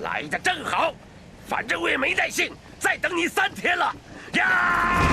来的正好，反正我也没耐性再等你3天了。呀！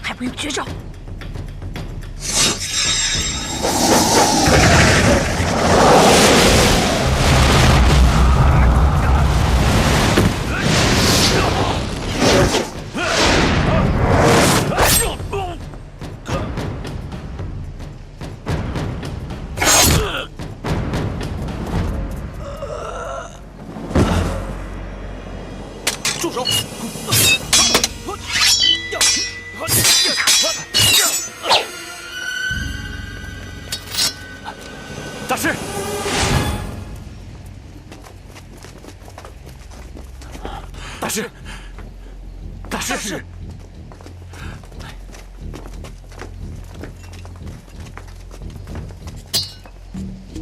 还不用绝招！住手！大师，大师，大师！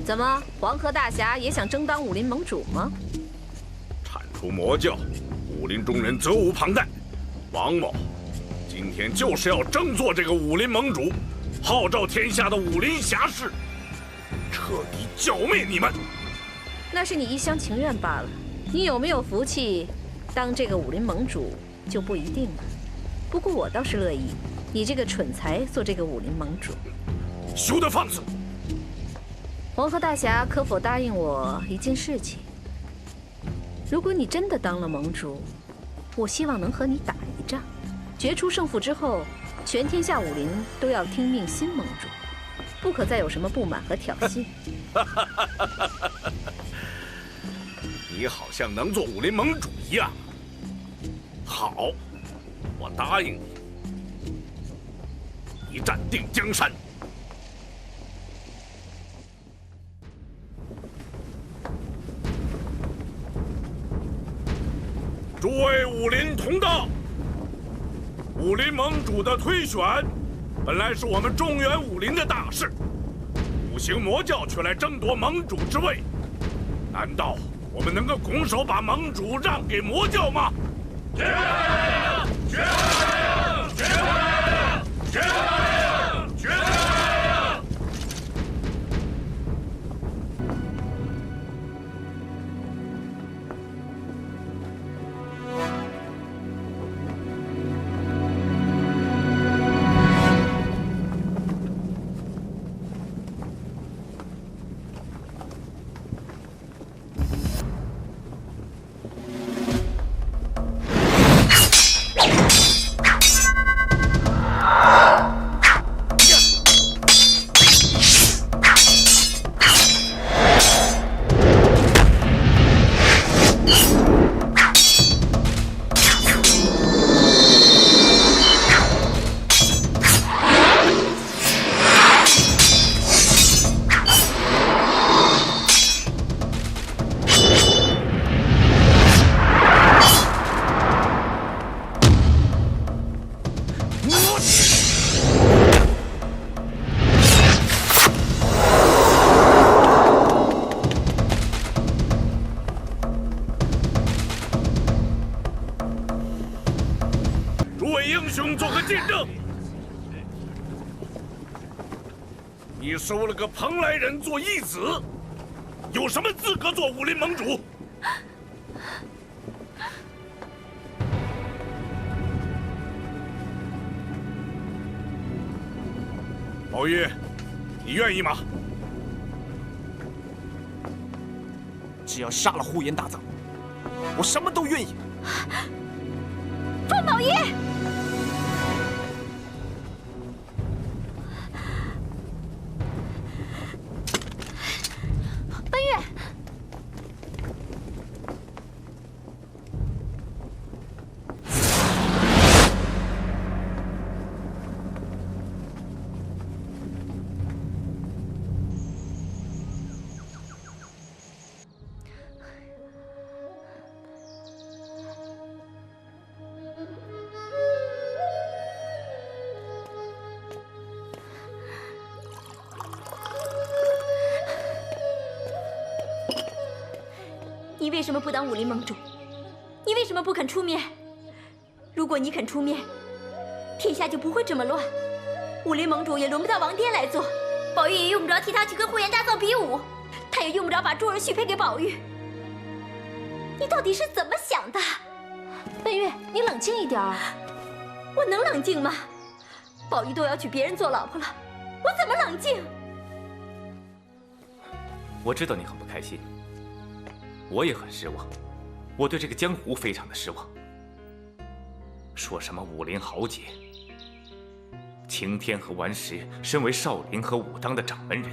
怎么，黄河大侠也想争当武林盟主吗？铲除魔教，武林中人责无旁贷。王某今天就是要争做这个武林盟主，号召天下的武林侠士，彻底剿灭你们。那是你一厢情愿罢了。你有没有福气当这个武林盟主就不一定了。不过我倒是乐意，你这个蠢材做这个武林盟主。休得放肆！黄河大侠可否答应我一件事情？如果你真的当了盟主，我希望能和你打一仗，决出胜负之后，全天下武林都要听命新盟主，不可再有什么不满和挑衅。你好像能做武林盟主一样。好，我答应你，一战定江山。诸位武林同道，武林盟主的推选本来是我们中原武林的大事，五行魔教却来争夺盟主之位，难道我们能够拱手把盟主让给魔教吗？绝不答应！绝不答应！绝不答应！绝不答应！绝不答应！你收了个蓬莱人做义子，有什么资格做武林盟主？宝玉，你愿意吗？只要杀了呼延大藏，我什么都愿意。范宝仪。你为什么不当武林盟主？你为什么不肯出面？如果你肯出面，天下就不会这么乱，武林盟主也轮不到王颠来做，宝玉也用不着替他去跟呼延大藏比武，他也用不着把珠儿许配给宝玉。你到底是怎么想的？奔月，你冷静一点儿。我能冷静吗？宝玉都要娶别人做老婆了，我怎么冷静？我知道你很不开心，我也很失望，我对这个江湖非常的失望。说什么武林豪杰，晴天和顽石身为少林和武当的掌门人，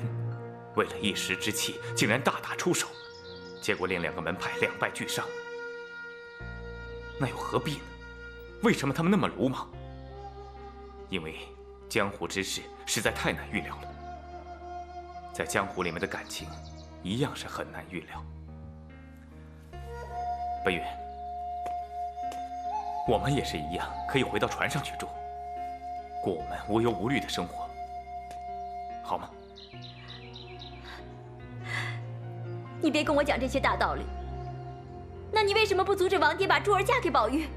为了一时之气，竟然大打出手，结果令2个门派两败俱伤。那又何必呢？为什么他们那么鲁莽？因为江湖之事实在太难预料了，在江湖里面的感情一样是很难预料。奔月，我们也是一样，可以回到船上去住，过我们无忧无虑的生活，好吗？你别跟我讲这些大道理。那你为什么不阻止王爹把珠儿嫁给宝玉？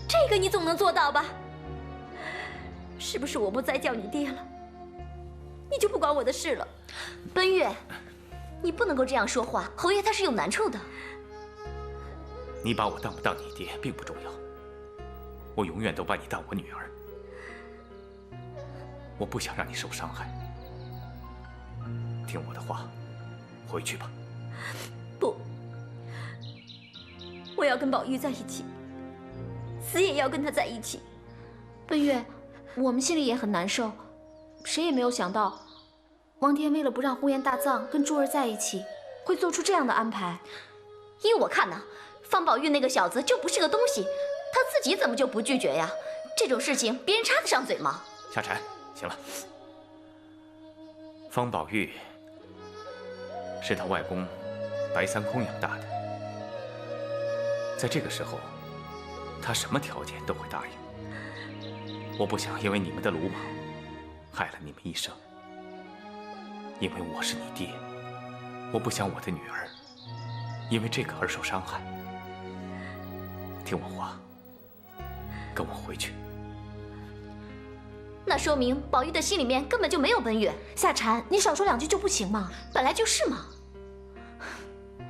这个你总能做到吧？是不是我不再叫你爹了，你就不管我的事了？奔月，你不能够这样说话，侯爷他是有难处的。你把我当不当你爹并不重要，我永远都把你当我女儿。我不想让你受伤害，听我的话，回去吧。不，我要跟宝玉在一起，死也要跟他在一起。奔月，我们心里也很难受，谁也没有想到，王天为了不让呼延大藏跟珠儿在一起，会做出这样的安排。依我看呢，方宝玉那个小子就不是个东西，他自己怎么就不拒绝呀？这种事情别人插得上嘴吗？夏蝉，行了。方宝玉是他外公白三空养大的，在这个时候，他什么条件都会答应。我不想因为你们的鲁莽，害了你们一生。因为我是你爹，我不想我的女儿因为这个而受伤害。听我话，跟我回去。那说明宝玉的心里面根本就没有奔月。夏蝉，你少说2句就不行吗？本来就是嘛。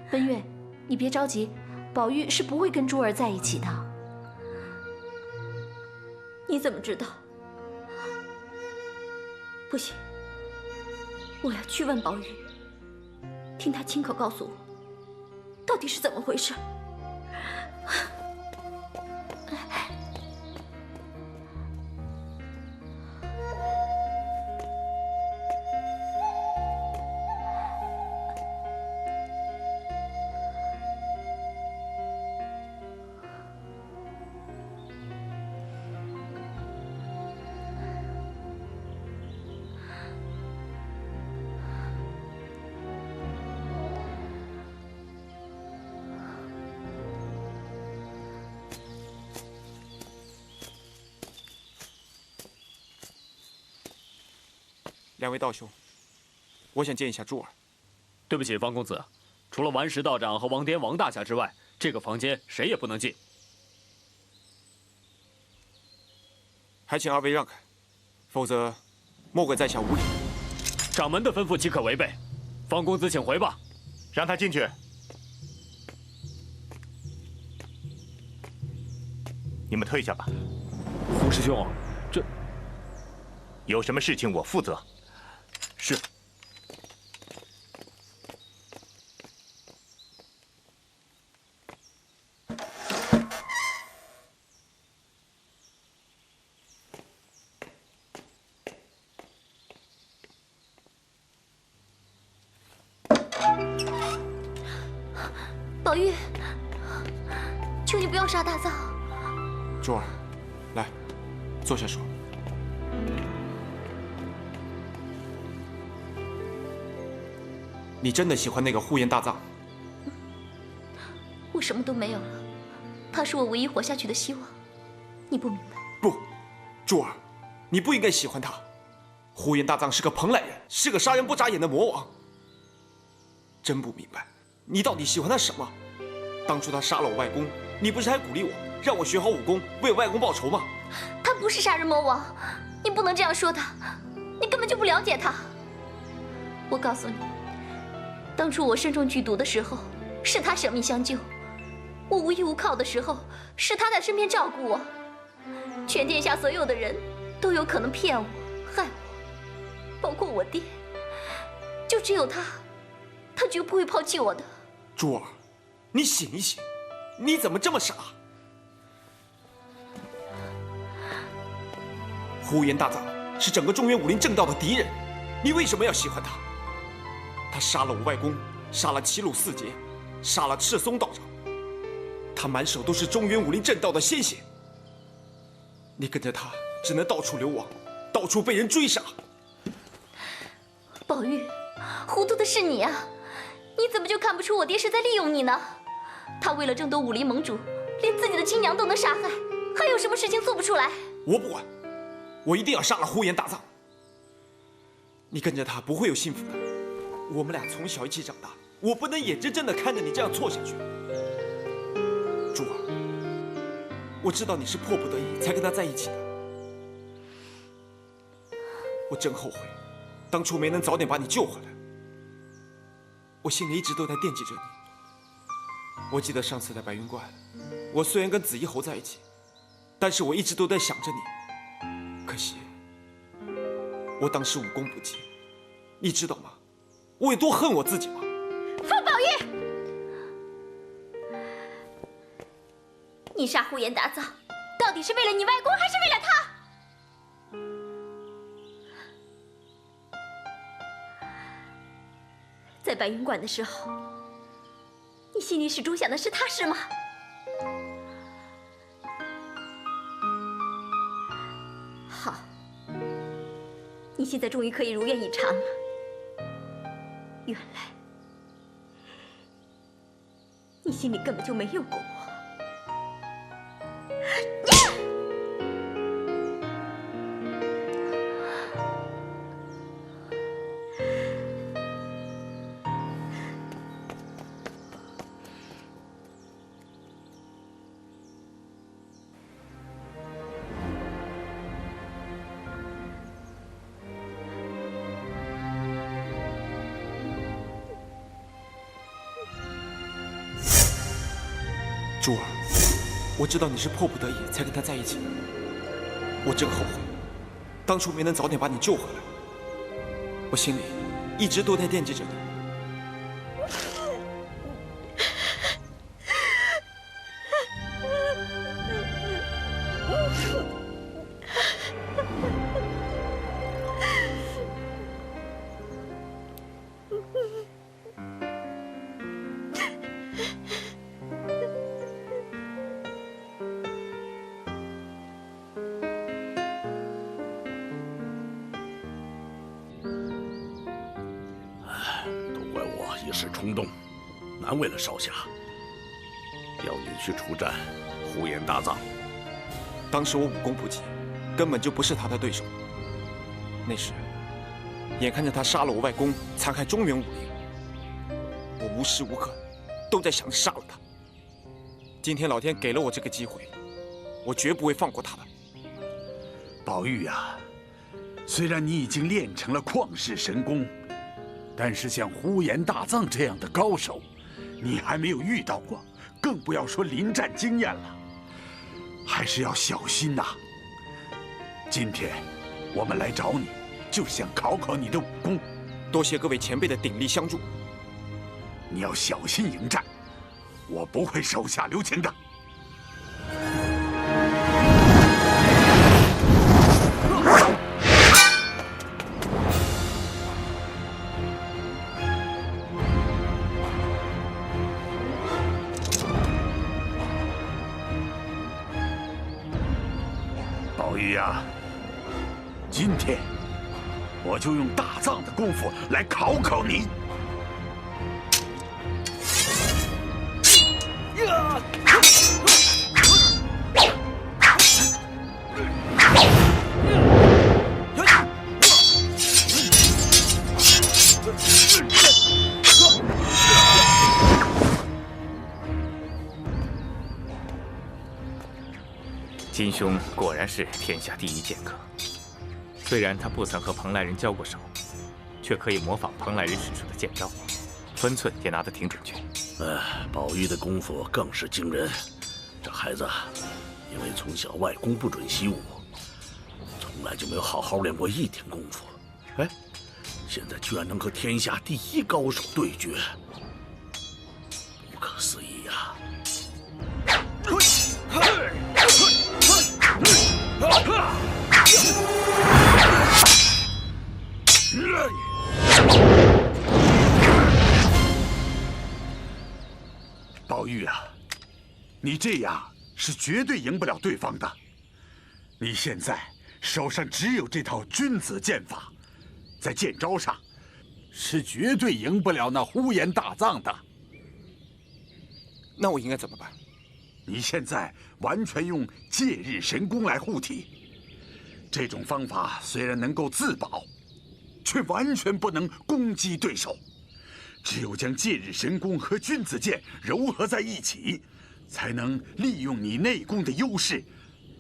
奔月，你别着急，宝玉是不会跟珠儿在一起的。你怎么知道？不行，我要去问宝玉，听他亲口告诉我，到底是怎么回事。2位道兄，我想见一下珠儿。对不起，方公子，除了顽石道长和王颠王大侠之外，这个房间谁也不能进。还请2位让开，否则莫怪在下无礼。掌门的吩咐岂可违背？方公子请回吧。让他进去。你们退下吧。胡师兄，这有什么事情我负责。是。宝玉，求你不要杀大藏。珠儿，来，坐下说。你真的喜欢那个呼延大藏？我什么都没有了，他是我唯一活下去的希望。你不明白？不，珠儿，你不应该喜欢他。呼延大藏是个蓬莱人，是个杀人不眨眼的魔王。真不明白，你到底喜欢他什么？当初他杀了我外公，你不是还鼓励我，让我学好武功，为我外公报仇吗？他不是杀人魔王，你不能这样说他，你根本就不了解他。我告诉你，当初我身中剧毒的时候，是他舍命相救；我无依无靠的时候，是他在身边照顾我。全天下所有的人都有可能骗我、害我，包括我爹，就只有他，他绝不会抛弃我的。珠儿，你醒一醒，你怎么这么傻？呼延大藏是整个中原武林正道的敌人，你为什么要喜欢他？他杀了我外公，杀了齐鲁四杰，杀了赤松道长，他满手都是中原武林正道的鲜血。你跟着他，只能到处流亡，到处被人追杀。宝玉，糊涂的是你啊！你怎么就看不出我爹是在利用你呢？他为了争夺武林盟主，连自己的亲娘都能杀害，还有什么事情做不出来？我不管，我一定要杀了呼延大藏。你跟着他不会有幸福的。我们俩从小一起长大，我不能眼睁睁地看着你这样错下去。珠儿，我知道你是迫不得已才跟他在一起的，我真后悔，当初没能早点把你救回来。我心里一直都在惦记着你。我记得上次在白云观，我虽然跟紫衣侯在一起，但是我一直都在想着你。可惜，我当时武功不济，你知道吗？我有多恨我自己吗？方宝玉，你杀呼延大藏，到底是为了你外公，还是为了他？在白云馆的时候，你心里始终想的是他，是吗？好，你现在终于可以如愿以偿了。原来你心里根本就没有过我。珠儿，我知道你是迫不得已才跟他在一起的，我真后悔，当初没能早点把你救回来。我心里一直都在惦记着你。一时冲动，难为了少侠。要你去出战呼延大藏，当时我武功不济，根本就不是他的对手。那时，眼看着他杀了我外公，残害中原武林，我无时无刻都在想着杀了他。今天老天给了我这个机会，我绝不会放过他的。宝玉呀，虽然你已经练成了旷世神功，但是像呼延大藏这样的高手，你还没有遇到过，更不要说临战经验了，还是要小心呐。今天我们来找你，就是想考考你的武功。多谢各位前辈的鼎力相助。你要小心迎战，我不会手下留情的。宝玉呀，今天我就用大藏的功夫来考考你。金兄果然是天下第一剑客。虽然他不曾和蓬莱人交过手，却可以模仿蓬莱人使出的剑招，分寸也拿得挺准确。宝玉的功夫更是惊人。这孩子，因为从小外公不准习武，从来就没有好好练过一点功夫。哎，现在居然能和天下第一高手对决，不可思议呀！宝玉啊，你这样是绝对赢不了对方的。你现在手上只有这套君子剑法，在剑招上是绝对赢不了那呼延大藏的。那我应该怎么办？你现在完全用戒日神功来护体，这种方法虽然能够自保，却完全不能攻击对手。只有将戒日神功和君子剑糅合在一起，才能利用你内功的优势，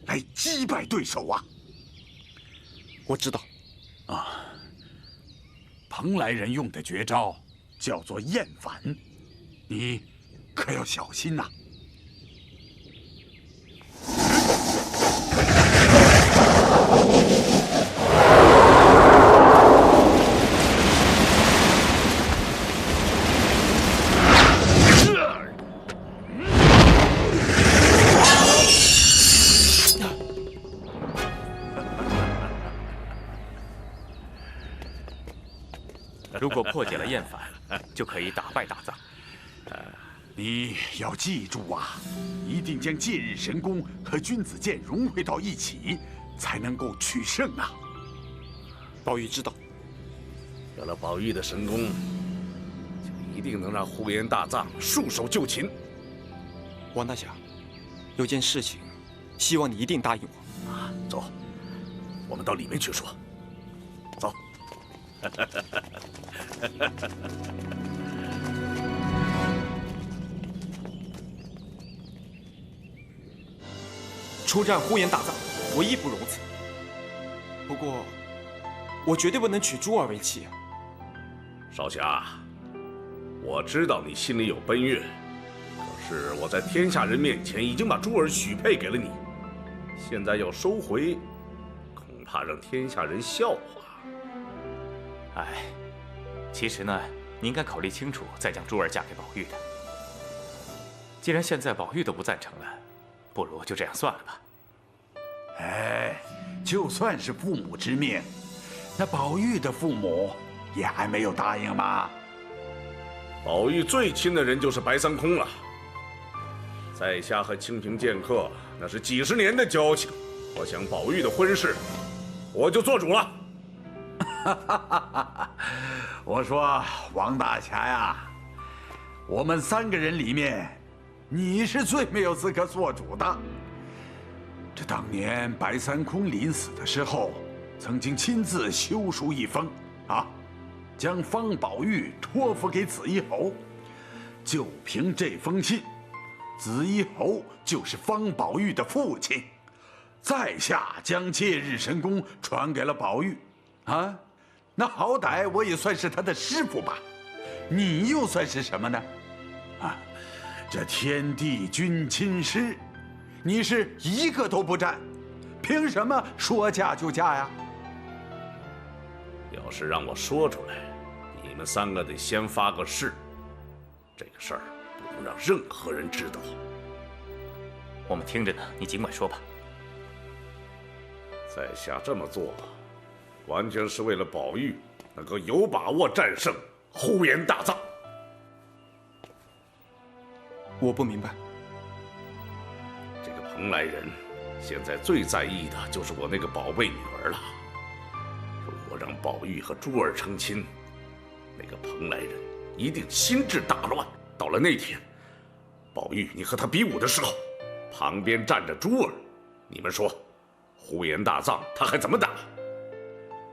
来击败对手啊！我知道。啊，蓬莱人用的绝招叫做厌反，你可要小心呐！如果破解了厌反，就可以打败大藏。你要记住啊，一定将戒日神功和君子剑融汇到一起，才能够取胜啊！宝玉知道，有了宝玉的神功，就一定能让呼延大藏束手就擒。王大侠，有件事情，希望你一定答应我。走，我们到里面去说。走。出战呼延大藏，我义不容辞。不过，我绝对不能娶珠儿为妻啊！少侠，我知道你心里有奔月，可是我在天下人面前已经把珠儿许配给了你，现在要收回，恐怕让天下人笑话。哎，其实呢，你应该考虑清楚，再将珠儿嫁给宝玉的。既然现在宝玉都不赞成了，不如就这样算了吧。哎，就算是父母之命，那宝玉的父母也还没有答应吗？宝玉最亲的人就是白三空了，在下和清平剑客那是几十年的交情，我想宝玉的婚事，我就做主了。我说王大侠呀，我们3个人里面，你是最没有资格做主的。这当年白三空临死的时候，曾经亲自修书一封，将方宝玉托付给紫衣侯。就凭这封信，紫衣侯就是方宝玉的父亲。在下将戒日神功传给了宝玉，那好歹我也算是他的师傅吧。你又算是什么呢？这天地君亲师，你是一个都不占，凭什么说嫁就嫁呀？要是让我说出来，你们3个得先发个誓，这个事儿不能让任何人知道。我们听着呢，你尽管说吧。在下这么做，完全是为了宝玉能够有把握战胜呼延大藏。我不明白。这个蓬莱人现在最在意的就是我那个宝贝女儿了。如果让宝玉和珠儿成亲，那个蓬莱人一定心智大乱。到了那天，宝玉你和他比武的时候，旁边站着珠儿，你们说呼延大藏他还怎么打？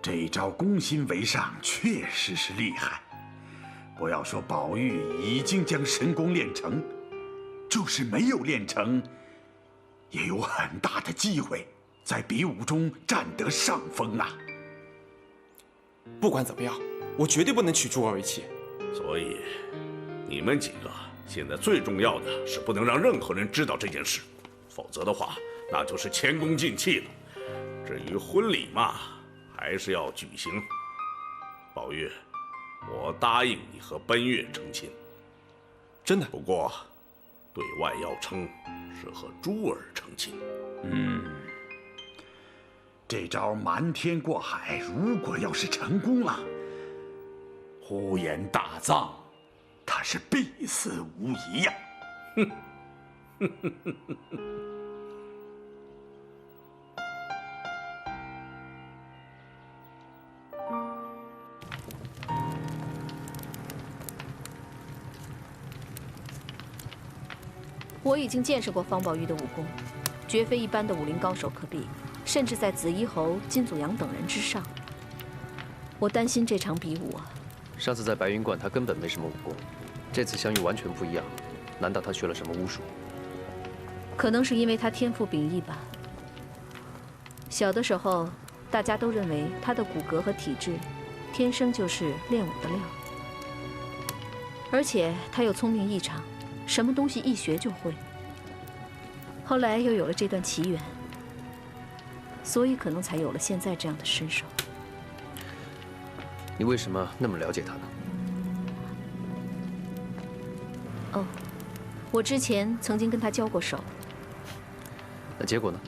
这招攻心为上确实是厉害。不要说宝玉已经将神功练成，就是没有练成，也有很大的机会在比武中占得上风啊！不管怎么样，我绝对不能娶珠儿为妻。所以，你们几个现在最重要的是不能让任何人知道这件事，否则的话，那就是前功尽弃了。至于婚礼嘛，还是要举行。宝玉，我答应你和奔月成亲，真的。不过，对外要称是和珠儿成亲。这招瞒天过海，如果要是成功了，呼延大藏，他是必死无疑呀！我已经见识过方宝玉的武功，绝非一般的武林高手可比，甚至在紫衣侯、金祖阳等人之上。我担心这场比武啊。上次在白云观，他根本没什么武功，这次相遇完全不一样。难道他学了什么巫术？可能是因为他天赋秉异吧。小的时候，大家都认为他的骨骼和体质，天生就是练武的料。而且他又聪明异常，什么东西一学就会。后来又有了这段奇缘，所以可能才有了现在这样的身手。你为什么那么了解他呢？哦，我之前曾经跟他交过手。那结果呢？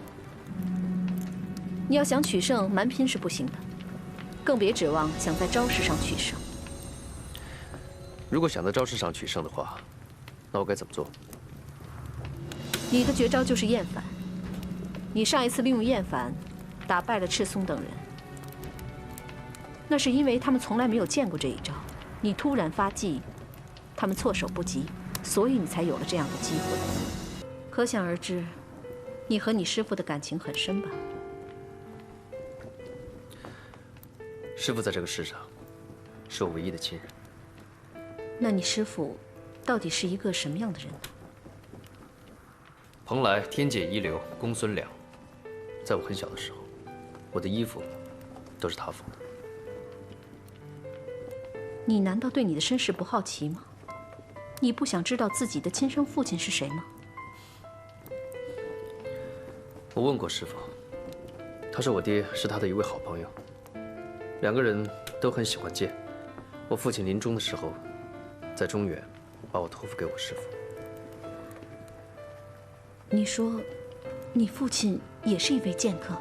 你要想取胜，蛮拼是不行的，更别指望想在招式上取胜。如果想在招式上取胜的话，那我该怎么做？你的绝招就是厌反。你上一次利用厌反，打败了赤松等人，那是因为他们从来没有见过这一招。你突然发技，他们措手不及，所以你才有了这样的机会。可想而知，你和你师父的感情很深吧？师父在这个世上，是我唯一的亲人。那你师父到底是一个什么样的人呢？蓬莱天界一流公孙良，在我很小的时候，我的衣服都是他缝的。你难道对你的身世不好奇吗？你不想知道自己的亲生父亲是谁吗？我问过师父，他说我爹是他的一位好朋友，两个人都很喜欢剑。我父亲临终的时候，在中原把我托付给我师父。你说，你父亲也是一位剑客？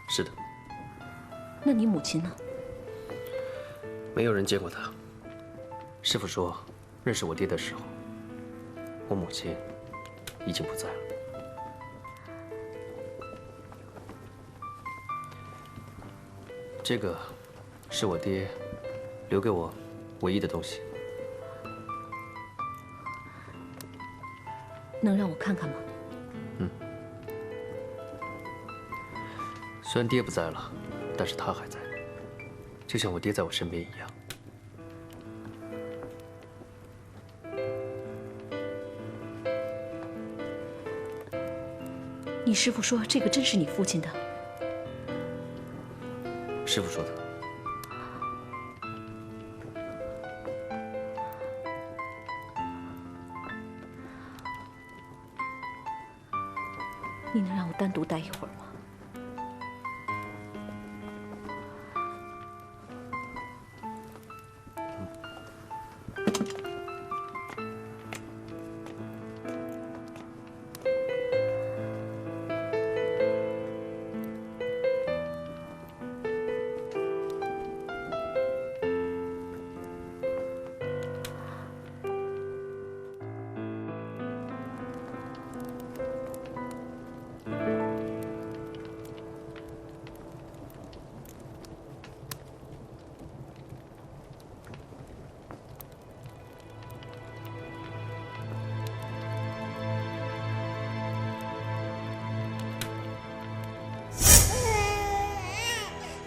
是的。那你母亲呢？没有人见过他。师父说，认识我爹的时候，我母亲已经不在了。这个是我爹留给我唯一的东西。能让我看看吗？虽然爹不在了，但是他还在，就像我爹在我身边一样。你师父说这个真是你父亲的？师父说的。你能让我单独待一会儿吗？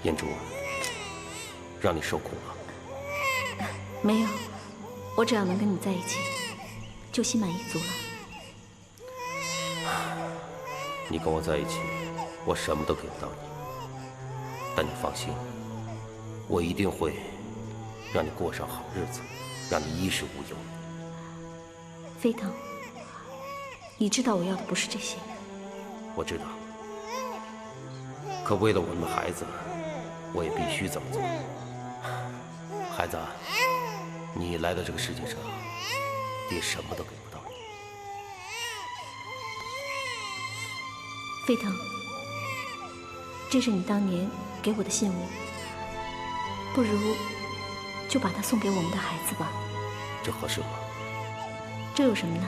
燕珠，让你受苦了。没有，我只要能跟你在一起，就心满意足了。你跟我在一起，我什么都给不到你。但你放心，我一定会让你过上好日子，让你衣食无忧。飞腾，你知道我要的不是这些。我知道，可为了我们的孩子，我也必须这么做。孩子，你来到这个世界上，爹什么都给不到你。飞腾，这是你当年给我的信物，不如就把它送给我们的孩子吧。这合适吗？这有什么呢？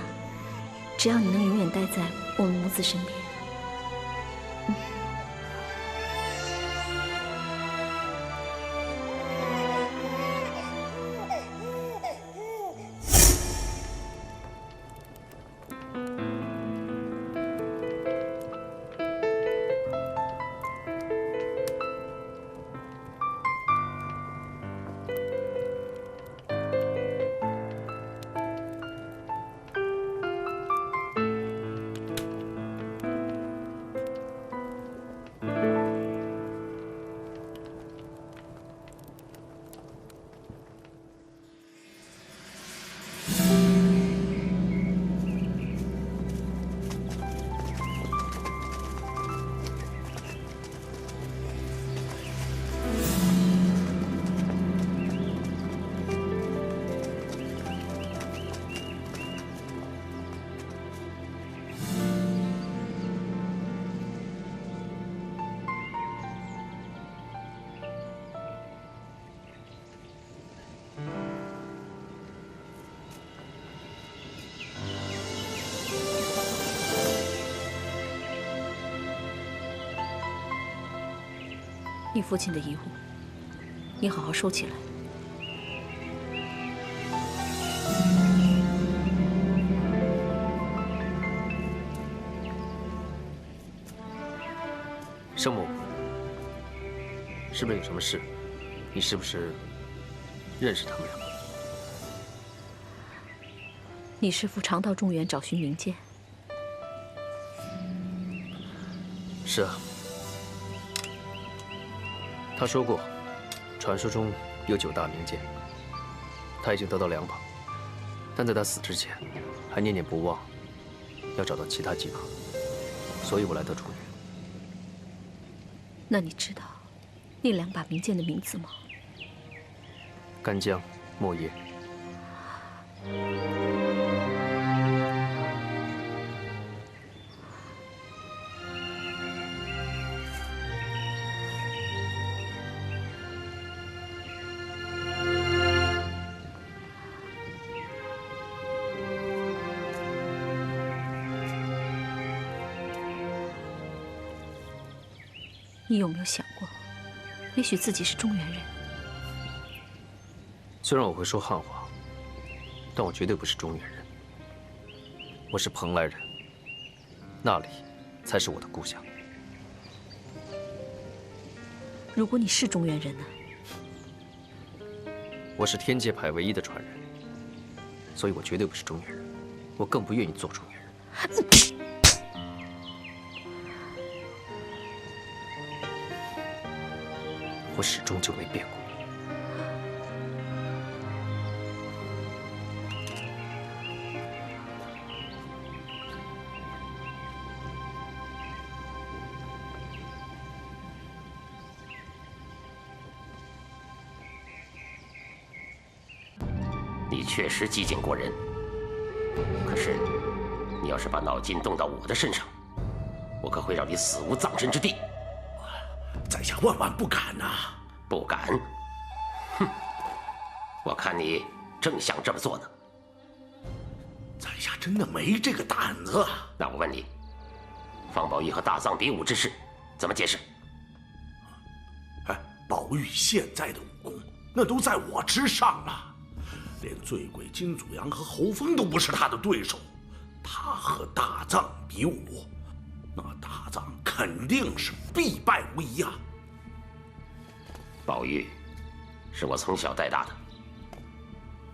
只要你能永远待在我们母子身边。你父亲的遗物，你好好收起来。生母，是不是有什么事？你是不是认识他们两个？你师父常到中原找寻冥剑。是啊。他说过，传说中有9大冥剑，他已经得到2把，但在他死之前，还念念不忘要找到其他几把，所以我来到中原。那你知道那2把冥剑的名字吗？干将、莫邪。你有没有想过，也许自己是中原人？虽然我会说汉话，但我绝对不是中原人。我是蓬莱人，那里才是我的故乡。如果你是中原人呢？我是天界派唯一的传人，所以我绝对不是中原人，我更不愿意做中原人。我始终就没变过。你确实机警过人，可是你要是把脑筋动到我的身上，我可会让你死无葬身之地。在下万万不敢呐！不敢？哼！我看你正想这么做呢。在下真的没这个胆子。那我问你，方宝玉和大藏比武之事怎么解释？哎，宝玉现在的武功，那都在我之上了，连醉鬼金祖阳和侯风都不是他的对手。他和大藏比武，那大藏肯定是必败无疑啊！宝玉是我从小带大的，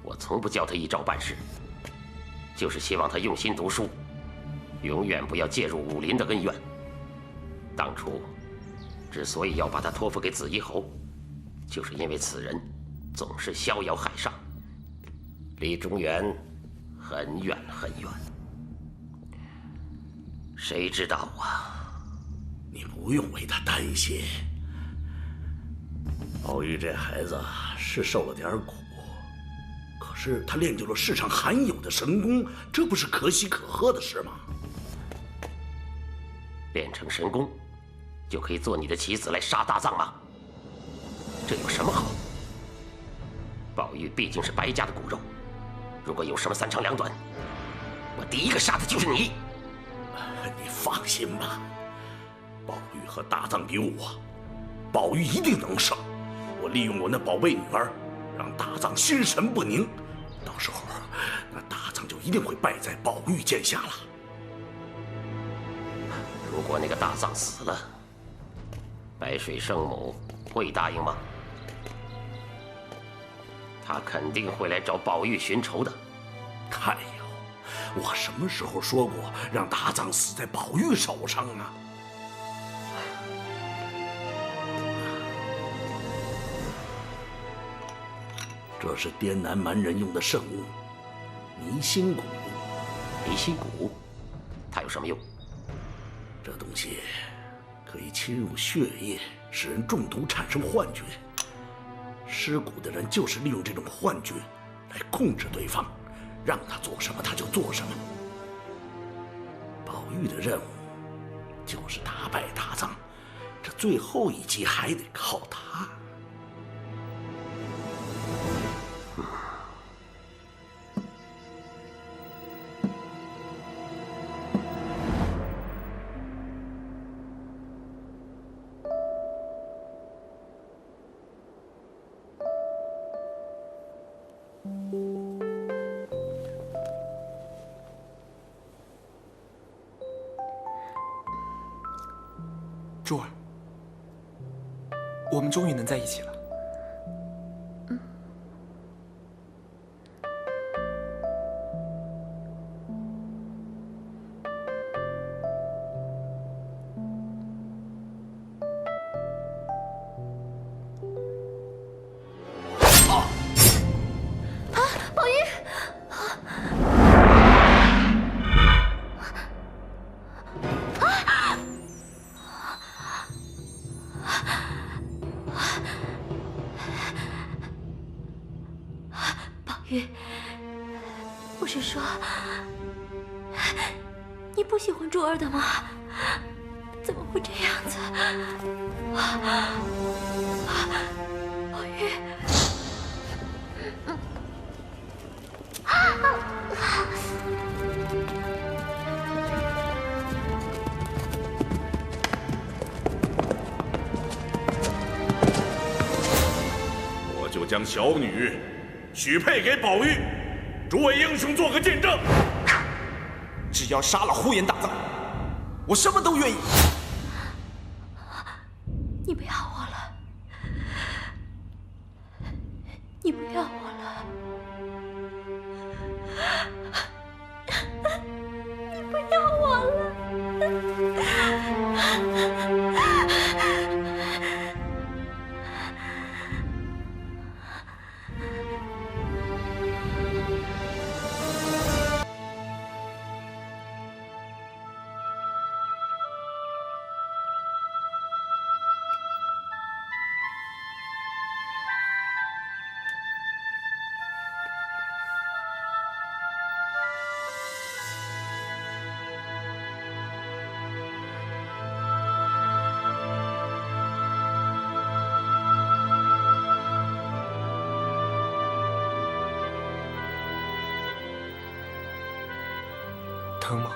我从不教他一招半式，就是希望他用心读书，永远不要介入武林的恩怨。当初之所以要把他托付给紫衣侯，就是因为此人总是逍遥海上，离中原很远很远。谁知道啊？你不用为他担心。宝玉这孩子是受了点苦，可是他练就了世上罕有的神功，这不是可喜可贺的事吗？练成神功，就可以做你的棋子来杀大藏吗？这有什么好？宝玉毕竟是白家的骨肉，如果有什么三长两短，我第一个杀的就是你。你放心吧，宝玉和大藏比我，宝玉一定能胜。我利用我那宝贝女儿，让大藏心神不宁，到时候那大藏就一定会败在宝玉剑下了。如果那个大藏死了，白水圣母会答应吗？他肯定会来找宝玉寻仇的。太有，我什么时候说过让大藏死在宝玉手上啊？这是滇南蛮人用的圣物，迷心蛊。迷心蛊，它有什么用？这东西可以侵入血液，使人中毒产生幻觉。施蛊的人就是利用这种幻觉来控制对方，让他做什么他就做什么。宝玉的任务就是打败大藏，这最后一击还得靠他。珠儿，我们终于能在一起了。宝玉，宝玉，不是说你不喜欢珠儿的吗？怎么会这样子？宝玉。我就将小女许配给宝玉，诸位英雄做个见证。只要杀了呼延大藏，我什么都愿意。你不要我了，你不要我了，你不要我了。疼吗？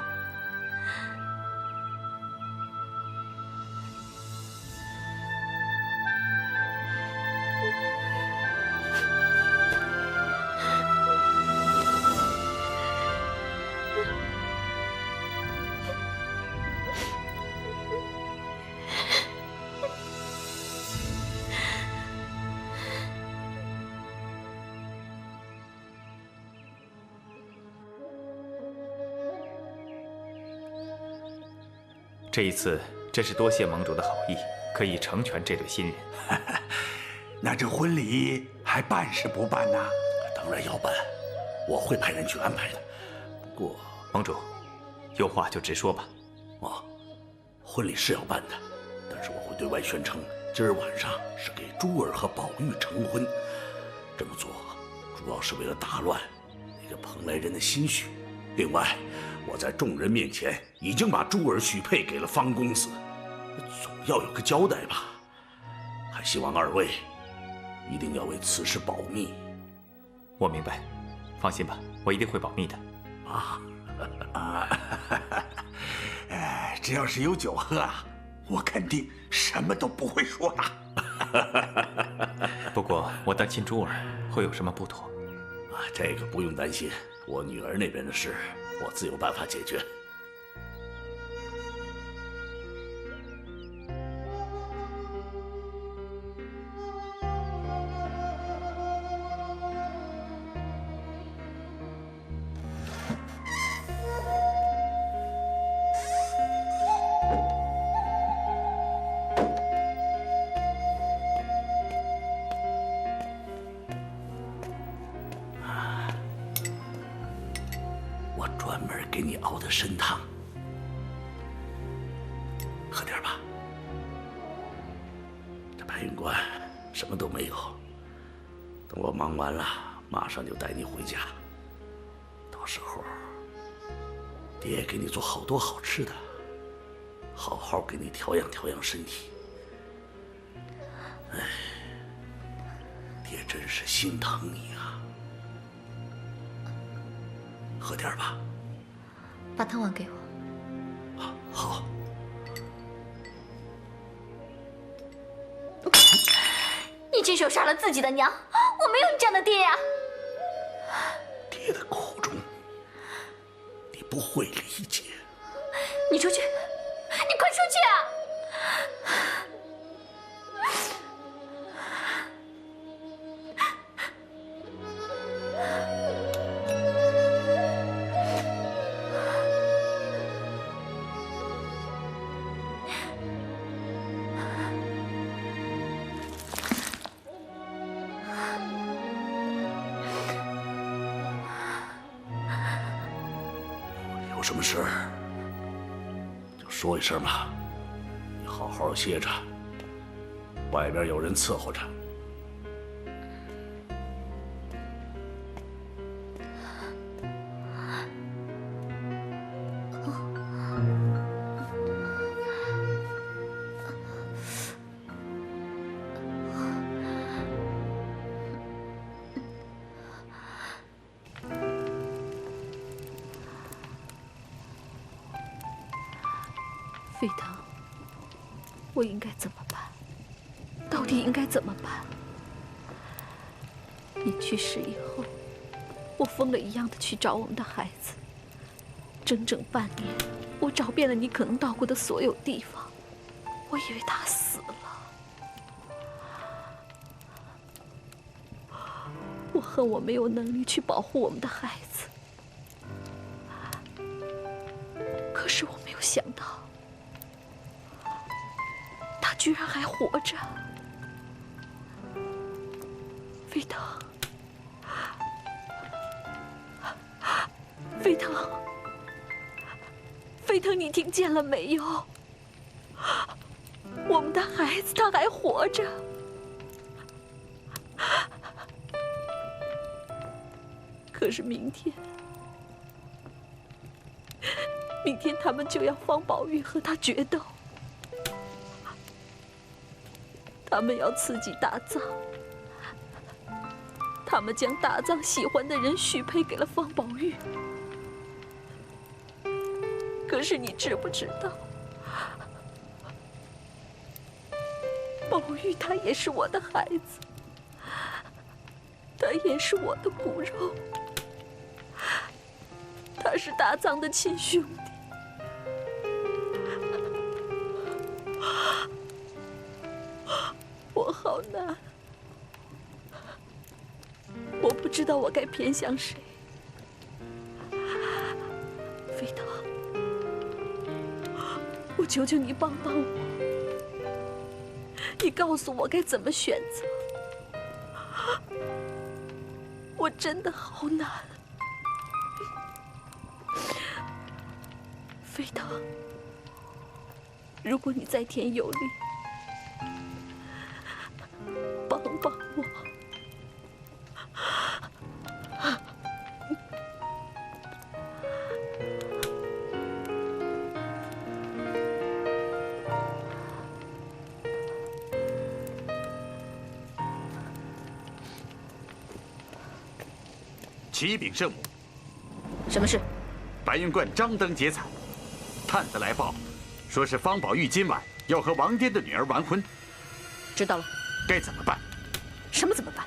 这一次真是多谢盟主的好意，可以成全这对新人。那这婚礼还办是不办呢？当然要办，我会派人去安排的。不过，盟主，有话就直说吧。婚礼是要办的，但是我会对外宣称，今儿晚上是给珠儿和宝玉成婚。这么做主要是为了打乱那个蓬莱人的心绪。另外，我在众人面前已经把珠儿许配给了方公子，总要有个交代吧。还希望二位一定要为此事保密。我明白，放心吧，我一定会保密的。只要是有酒喝啊，我肯定什么都不会说的。不过我担心珠儿会有什么不妥。这个不用担心，我女儿那边的事，我自有办法解决。专门给你熬的参汤，喝点吧。这白云观什么都没有，等我忙完了，马上就带你回家。到时候，爹给你做好多好吃的，好好给你调养调养身体。哎，爹真是心疼你啊！喝点吧。把汤碗给我。好。你亲手杀了自己的娘，我没有你这样的爹呀！爹的苦衷，你不会理解。你出去，你快出去啊！有什么事就说一声吧，你好好歇着，外边有人伺候着。飞腾，我应该怎么办？到底应该怎么办？你去世以后，我疯了一样的去找我们的孩子，整整半年，我找遍了你可能到过的所有地方，我以为他死了。我恨我没有能力去保护我们的孩子，可是我没有想到。他居然还活着，飞腾，飞腾，飞腾，你听见了没有？我们的孩子他还活着。可是明天他们就要方宝玉和他决斗。他们要刺激大藏，他们将大藏喜欢的人许配给了方宝玉。可是你知不知道，宝玉他也是我的孩子，他也是我的骨肉，他是大藏的亲兄弟。我好难，我不知道我该偏向谁。飞腾，我我求求你帮帮我，你告诉我该怎么选择。我真的好难。飞腾，如果你在天有灵，帮帮我。启禀圣母，什么事？白云观张灯结彩，探子来报，说是方宝玉今晚要和王颠的女儿完婚。知道了。该怎么办？什么怎么办？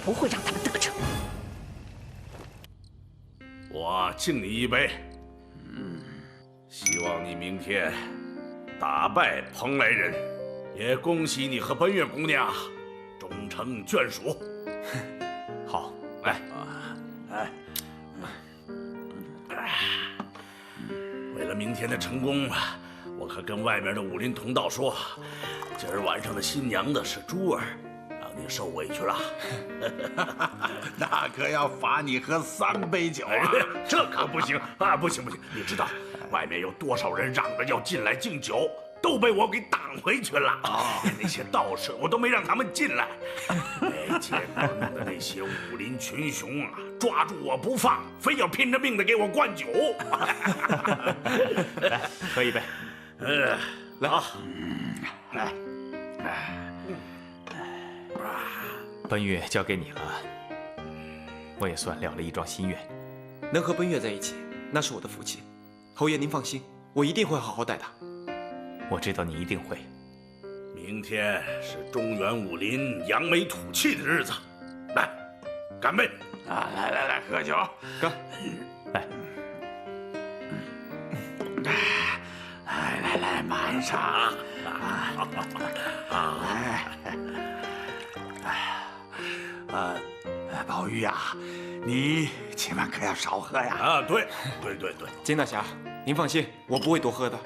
不会让他们得逞。我敬你一杯。希望你明天打败蓬莱人，也恭喜你和奔月姑娘终成眷属。好，来，为了明天的成功，我可跟外面的武林同道说，今儿晚上的新娘子是珠儿，让你受委屈了。那可要罚你喝3杯酒啊！这可不行啊！不行！你知道外面有多少人嚷着要进来敬酒，都被我给挡回去了。那些道士我都没让他们进来。结果弄的那些武林群雄啊，抓住我不放，非要拼着命的给我灌酒。来，喝一杯。来啊！来。奔月交给你了，我也算了了一桩心愿。能和奔月在一起，那是我的福气。侯爷您放心，我一定会好好待他。我知道你一定会。明天是中原武林扬眉吐气的日子，来，干杯！啊，来，喝酒，干！来，满上！宝玉呀，你千万可要少喝呀！啊，对。金大侠，您放心，我不会多喝的。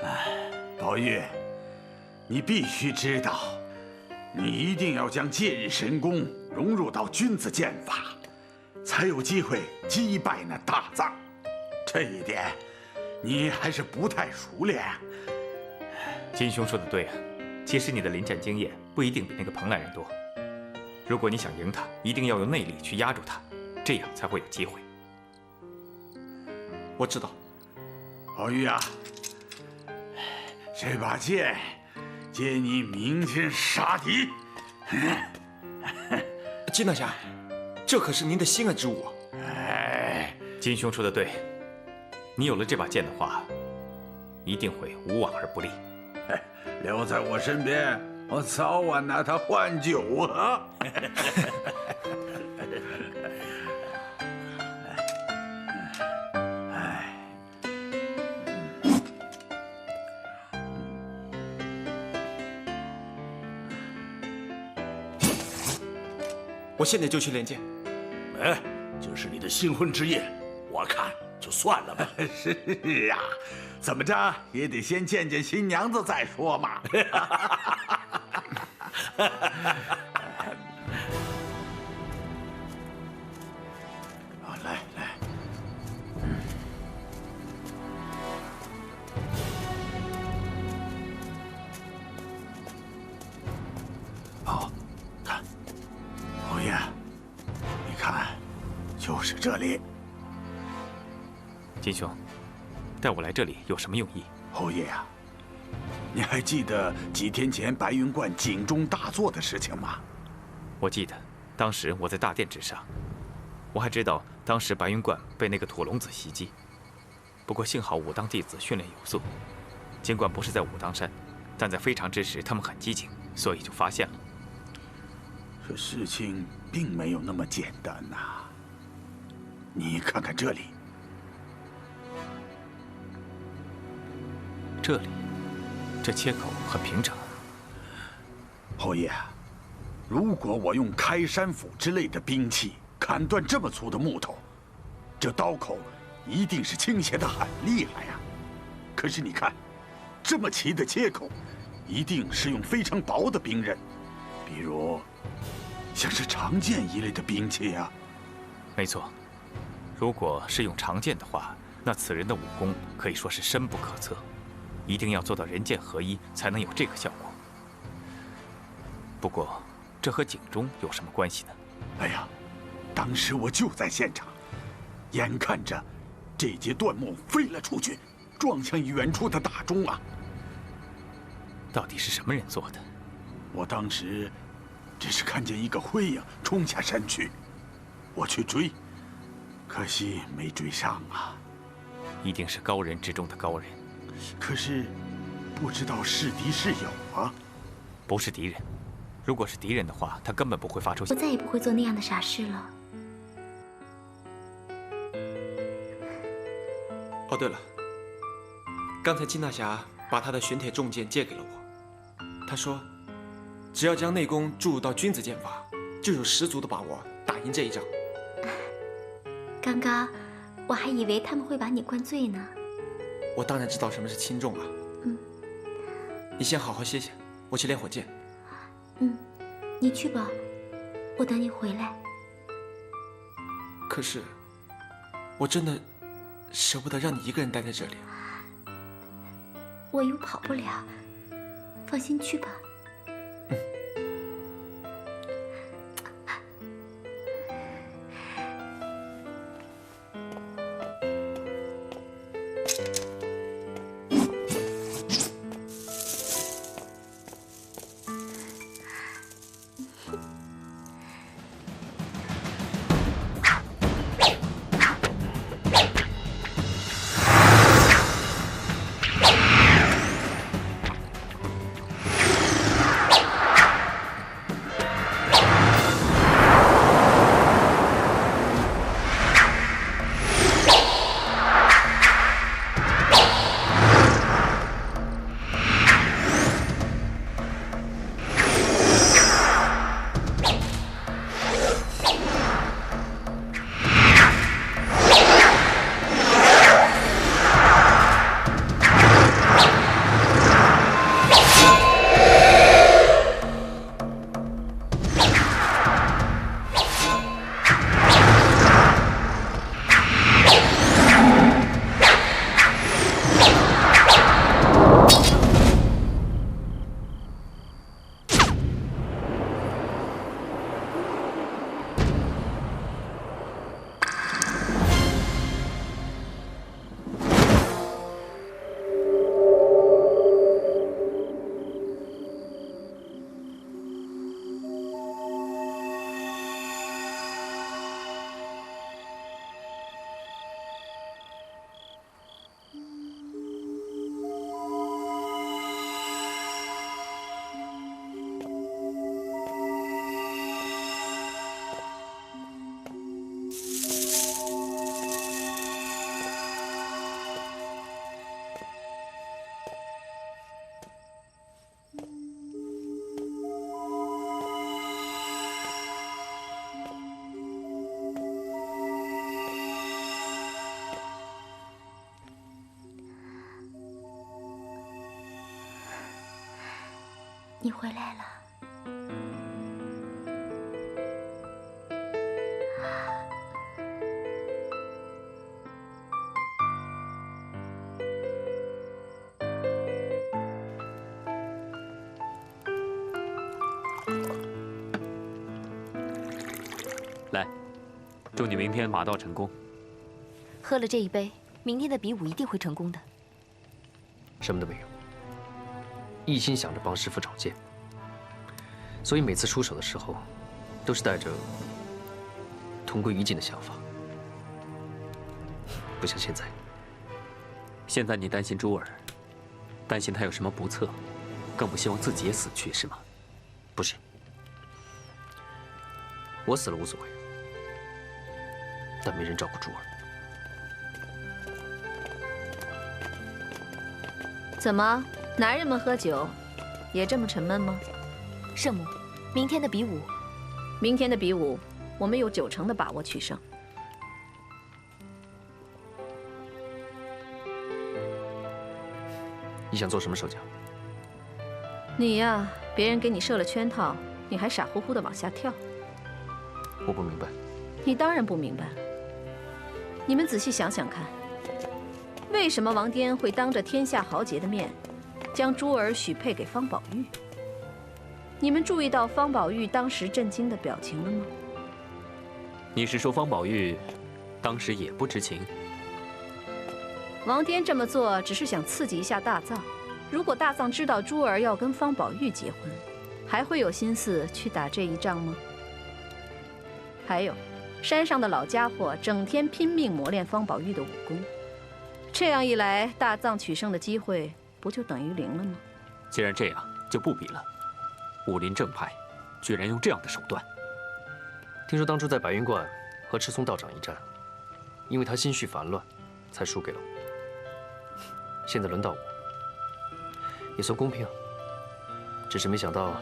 宝玉，你必须知道，你一定要将戒日神功融入到君子剑法，才有机会击败那大藏。这一点，你还是不太熟练。金兄说的对啊，其实你的临战经验不一定比那个蓬莱人多。如果你想赢他，一定要用内力去压住他，这样才会有机会。我知道。宝玉啊，这把剑借你明天杀敌。金大侠，这可是您的心爱之物啊！金兄说的对，你有了这把剑的话，一定会无往而不利。留在我身边，我早晚拿它换酒啊！我现在就去练剑。这是你的新婚之夜，我看就算了吧。是啊，怎么着也得先见见新娘子再说嘛。来，好，看，侯爷，你看，就是这里。金兄，带我来这里有什么用意？侯爷呀，你还记得几天前白云观警钟大作的事情吗？我记得，当时我在大殿之上，我还知道当时白云观被那个土龙子袭击。不过幸好武当弟子训练有素，尽管不是在武当山，但在非常之时他们很机警，所以就发现了。这事情并没有那么简单呐。你看看这里。这里，这切口很平整。侯爷，如果我用开山斧之类的兵器砍断这么粗的木头，这刀口一定是倾斜得很厉害呀。可是你看，这么齐的切口，一定是用非常薄的兵刃，比如像是长剑一类的兵器啊。没错，如果是用长剑的话，那此人的武功可以说是深不可测，一定要做到人剑合一，才能有这个效果。不过，这和景中有什么关系呢？哎呀，当时我就在现场，眼看着这截断木飞了出去，撞向远处的大钟啊！到底是什么人做的？我当时只是看见一个灰影冲下山去，我去追，可惜没追上啊。一定是高人之中的高人，可是不知道是敌是友啊。不是敌人，如果是敌人的话，他根本不会发出。我再也不会做那样的傻事了。哦，对了，刚才金大侠把他的玄铁重剑借给了我，他说，只要将内功注入到君子剑法，就有十足的把握打赢这一仗。刚刚我还以为他们会把你灌醉呢。我当然知道什么是轻重啊。你先好好歇歇，我去练火剑。你去吧，我等你回来。可是，我真的舍不得让你一个人待在这里。我又跑不了，放心去吧。你回来了。来，祝你明天马到成功。喝了这一杯，明天的比武一定会成功的。什么都没有，一心想着帮师傅找剑，所以每次出手的时候，都是带着同归于尽的想法，不像现在。现在你担心珠儿，担心他有什么不测，更不希望自己也死去，是吗？不是，我死了无所谓，但没人照顾珠儿。怎么，男人们喝酒也这么沉闷吗？圣母，明天的比武，明天的比武，我们有90%的把握取胜。想做什么手脚？你呀，别人给你设了圈套，你还傻乎乎的往下跳。我不明白。你当然不明白了。你们仔细想想看，为什么王颠会当着天下豪杰的面，将珠儿许配给方宝玉？你们注意到方宝玉当时震惊的表情了吗？你是说方宝玉当时也不知情？王颠这么做只是想刺激一下大藏。如果大藏知道珠儿要跟方宝玉结婚，还会有心思去打这一仗吗？还有，山上的老家伙整天拼命磨练方宝玉的武功，这样一来，大藏取胜的机会不就等于零了吗？既然这样，就不比了。武林正派居然用这样的手段。听说当初在白云观和赤松道长一战，因为他心绪烦乱，才输给了我。现在轮到我，也算公平，只是没想到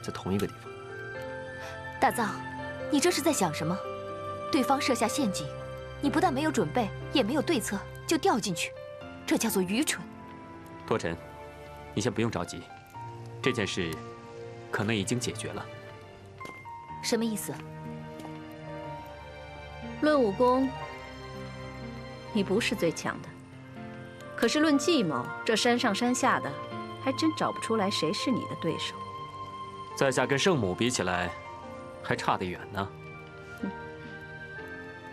在同一个地方。大藏，你这是在想什么？对方设下陷阱，你不但没有准备，也没有对策，就掉进去，这叫做愚蠢。托尘，你先不用着急，这件事可能已经解决了。什么意思？论武功，你不是最强的。可是论计谋，这山上山下的，还真找不出来谁是你的对手。在下跟圣母比起来，还差得远呢。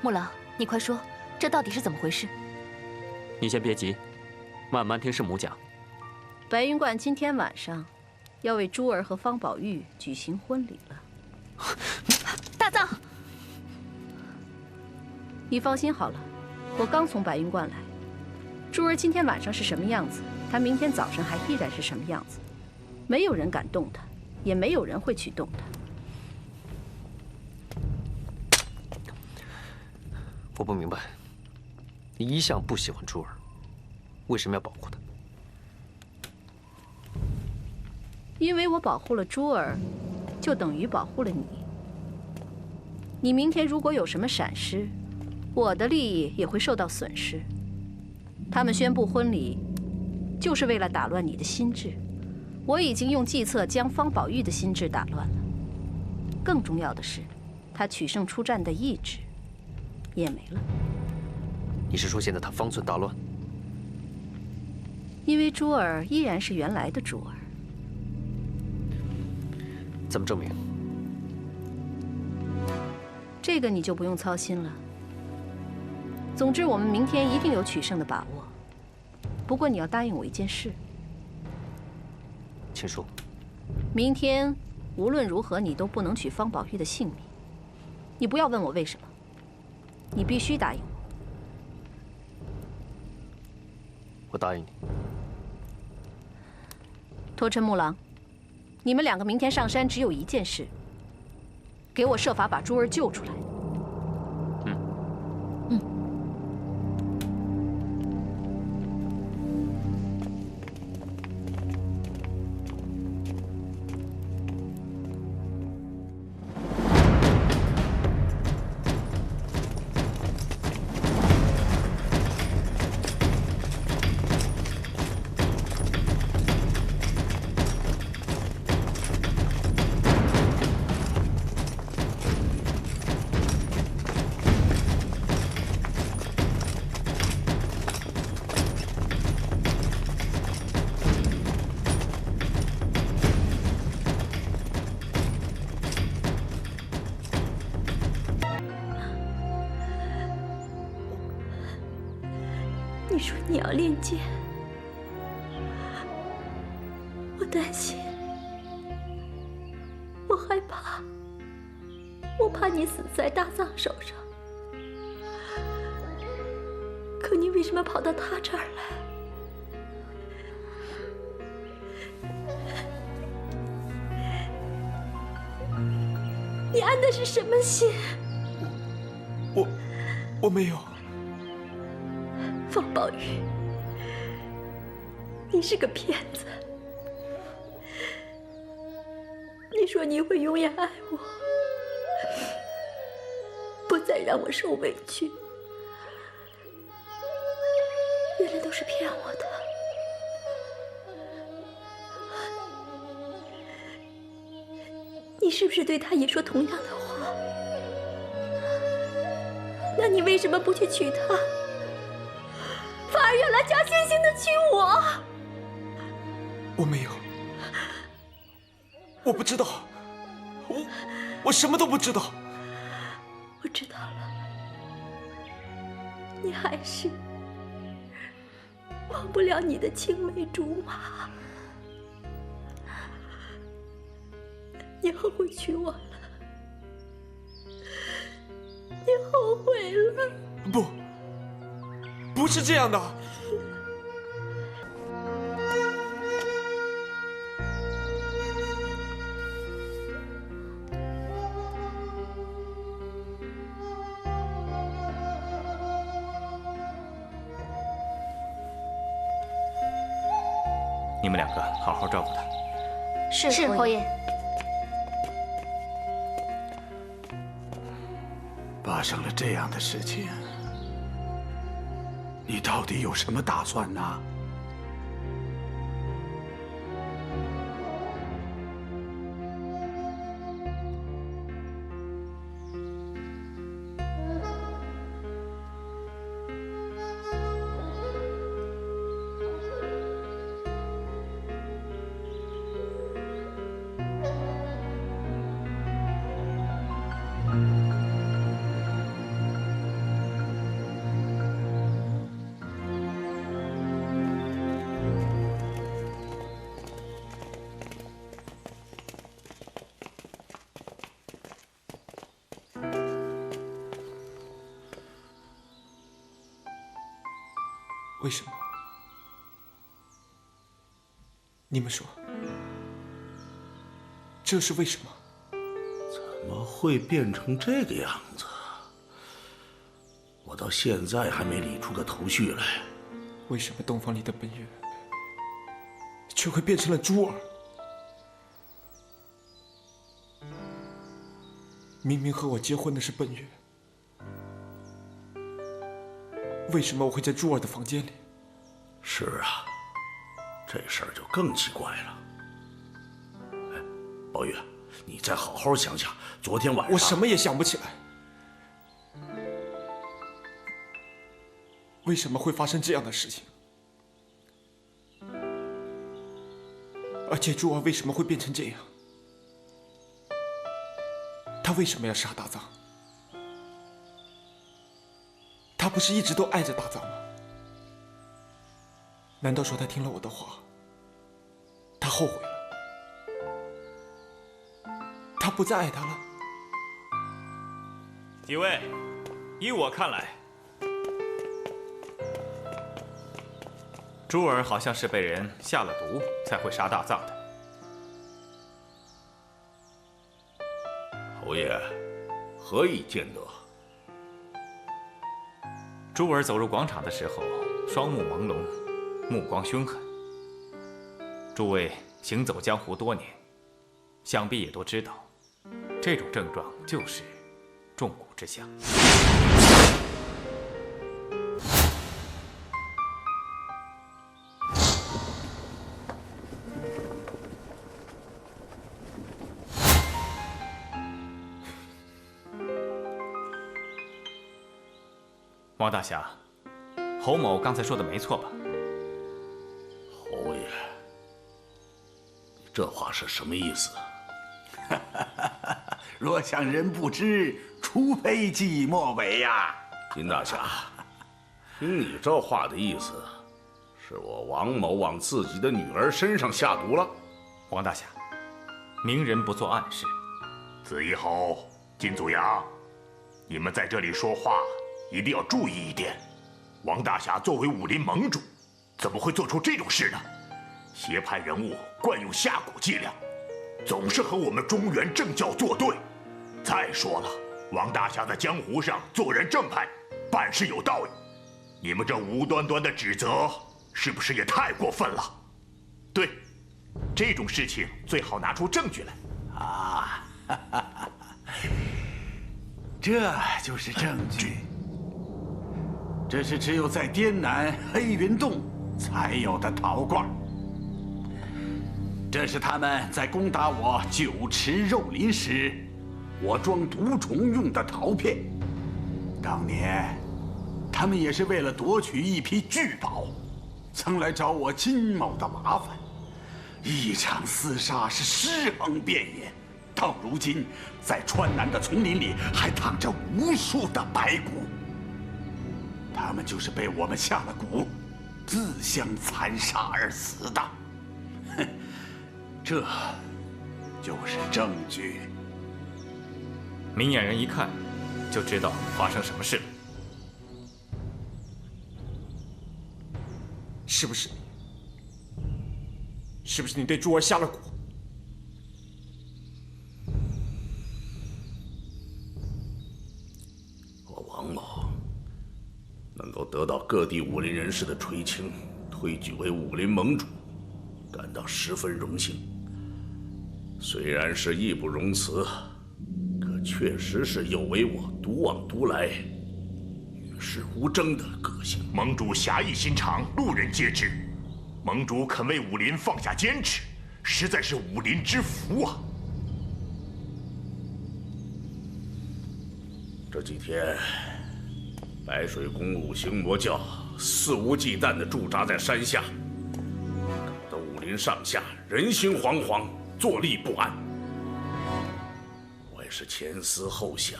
木狼，你快说，这到底是怎么回事？你先别急，慢慢听圣母讲。白云观今天晚上要为珠儿和方宝玉举行婚礼了。大藏，你放心好了，我刚从白云观来。珠儿今天晚上是什么样子，她明天早上还依然是什么样子。没有人敢动她，也没有人会去动她。我不明白，你一向不喜欢珠儿，为什么要保护她？因为我保护了珠儿，就等于保护了你。你明天如果有什么闪失，我的利益也会受到损失。他们宣布婚礼，就是为了打乱你的心智。我已经用计策将方宝玉的心智打乱了。更重要的是，他取胜出战的意志也没了。你是说现在他方寸大乱？因为珠儿依然是原来的珠儿。怎么证明？这个你就不用操心了。总之，我们明天一定有取胜的把握。不过你要答应我一件事。请说。明天无论如何，你都不能取方宝玉的性命。你不要问我为什么，你必须答应我。我答应你。托尘木狼，你们两个明天上山只有一件事，给我设法把珠儿救出来。你说你要练剑，我担心，我害怕，我怕你死在大藏手上。可你为什么跑到他这儿来？你安的是什么心？我没有。方宝玉，你是个骗子！你说你会永远爱我，不再让我受委屈，原来都是骗我的。你是不是对他也说同样的话？那你为什么不去娶她，反而要来假惺惺的娶我？我没有，我不知道，我什么都不知道。我知道了，你还是忘不了你的青梅竹马。你后悔娶我了，你后悔了。不是这样的。你们两个好好照顾他。是侯爷。发生了这样的事情，你到底有什么打算呢？为什么？你们说，这是为什么？怎么会变成这个样子？我到现在还没理出个头绪来。为什么洞房里的奔月，却会变成了珠儿？明明和我结婚的是奔月。为什么我会在珠儿的房间里？是啊，这事儿就更奇怪了。哎，宝玉，你再好好想想，昨天晚上我什么也想不起来。为什么会发生这样的事情？而且珠儿为什么会变成这样？她为什么要杀大藏？他不是一直都爱着大藏吗？难道说他听了我的话，他后悔了，他不再爱他了？几位，依我看来，珠儿好像是被人下了毒，才会杀大藏的。侯爷，何以见得？珠儿走入广场的时候，双目朦胧，目光凶狠。诸位行走江湖多年，想必也都知道，这种症状就是中蛊之象。王大侠，侯某刚才说的没错吧？侯爷，你这话是什么意思？若想人不知，除非己莫为呀。金大侠，听你这话的意思，是我王某往自己的女儿身上下毒了？王大侠，明人不做暗事。紫衣侯、金祖阳，你们在这里说话一定要注意一点。王大侠作为武林盟主，怎么会做出这种事呢？邪派人物惯用下蛊伎俩，总是和我们中原正教作对。再说了，王大侠在江湖上做人正派，办事有道理。你们这无端端的指责，是不是也太过分了？对，这种事情最好拿出证据来。啊，这就是证据。这是只有在滇南黑云洞才有的陶罐。这是他们在攻打我酒池肉林时，我装毒虫用的陶片。当年，他们也是为了夺取一批巨宝，曾来找我金某的麻烦。一场厮杀是尸横遍野，到如今，在川南的丛林里还躺着无数的白骨。他们就是被我们下了蛊，自相残杀而死的。哼，这就是证据。明眼人一看，就知道发生什么事了。是不是你？是不是你对珠儿下了蛊？我王某能够得到各地武林人士的垂青，推举为武林盟主，感到十分荣幸。虽然是义不容辞，可确实是有违我独往独来、与世无争的个性。盟主侠义心肠，路人皆知。盟主肯为武林放下坚持，实在是武林之福啊！这几天，白水宫五行魔教肆无忌惮地驻扎在山下，搞得武林上下人心惶惶，坐立不安。我也是前思后想，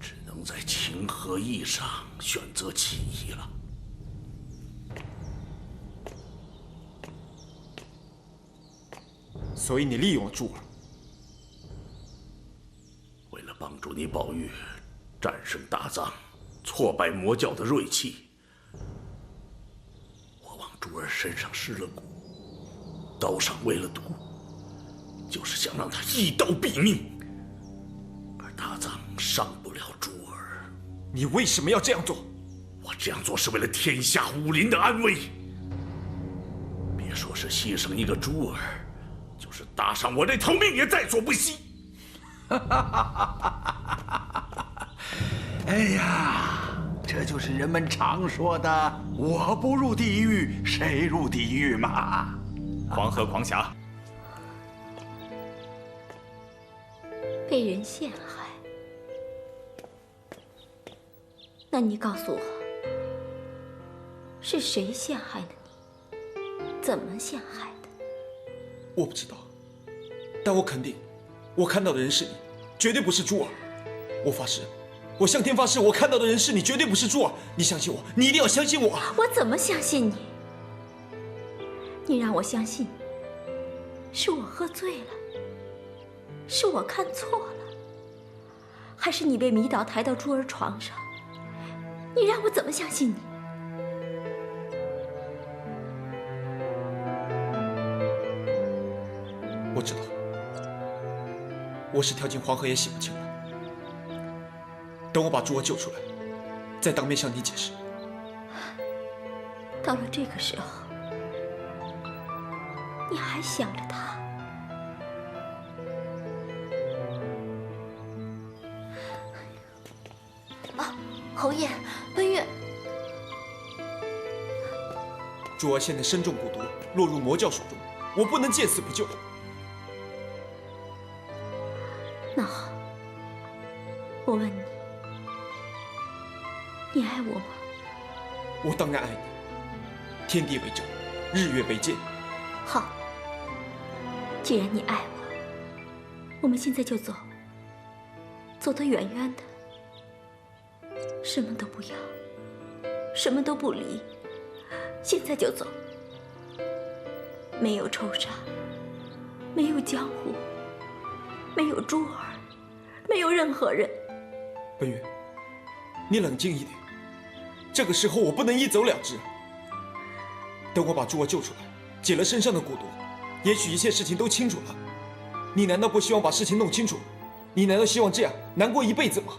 只能在情和义上选择其一了。所以你利用了珠儿，为了帮助你宝玉战胜大藏，挫败魔教的锐气，我往珠儿身上施了蛊，刀上喂了毒，就是想让他一刀毙命。而大藏伤不了珠儿。你为什么要这样做？我这样做是为了天下武林的安危。别说是牺牲一个珠儿，就是搭上我这条命也在所不惜。哎呀，这就是人们常说的“我不入地狱，谁入地狱”嘛。黄河狂侠被人陷害，那你告诉我，是谁陷害的你？怎么陷害的？我不知道，但我肯定，我看到的人是你，绝对不是珠儿。我发誓，我向天发誓，我看到的人是你，绝对不是珠儿。你相信我，你一定要相信我。我怎么相信你？你让我相信，是我喝醉了，是我看错了，还是你被迷倒抬到珠儿床上？你让我怎么相信你？我知道，我是跳进黄河也洗不清了。等我把珠儿救出来，再当面向你解释。到了这个时候，你还想着他？啊，侯爷，温月，珠儿现在身中蛊毒，落入魔教手中，我不能见死不救。那好，我问你，你爱我吗？我当然爱你。天地为证，日月为鉴。好，既然你爱我，我们现在就走，走得远远的，什么都不要，什么都不理，现在就走。没有仇杀，没有江湖，没有珠儿，没有任何人。奔月，你冷静一点，这个时候我不能一走了之。等我把珠儿救出来，解了身上的蛊毒，也许一切事情都清楚了。你难道不希望把事情弄清楚？你难道希望这样难过一辈子吗？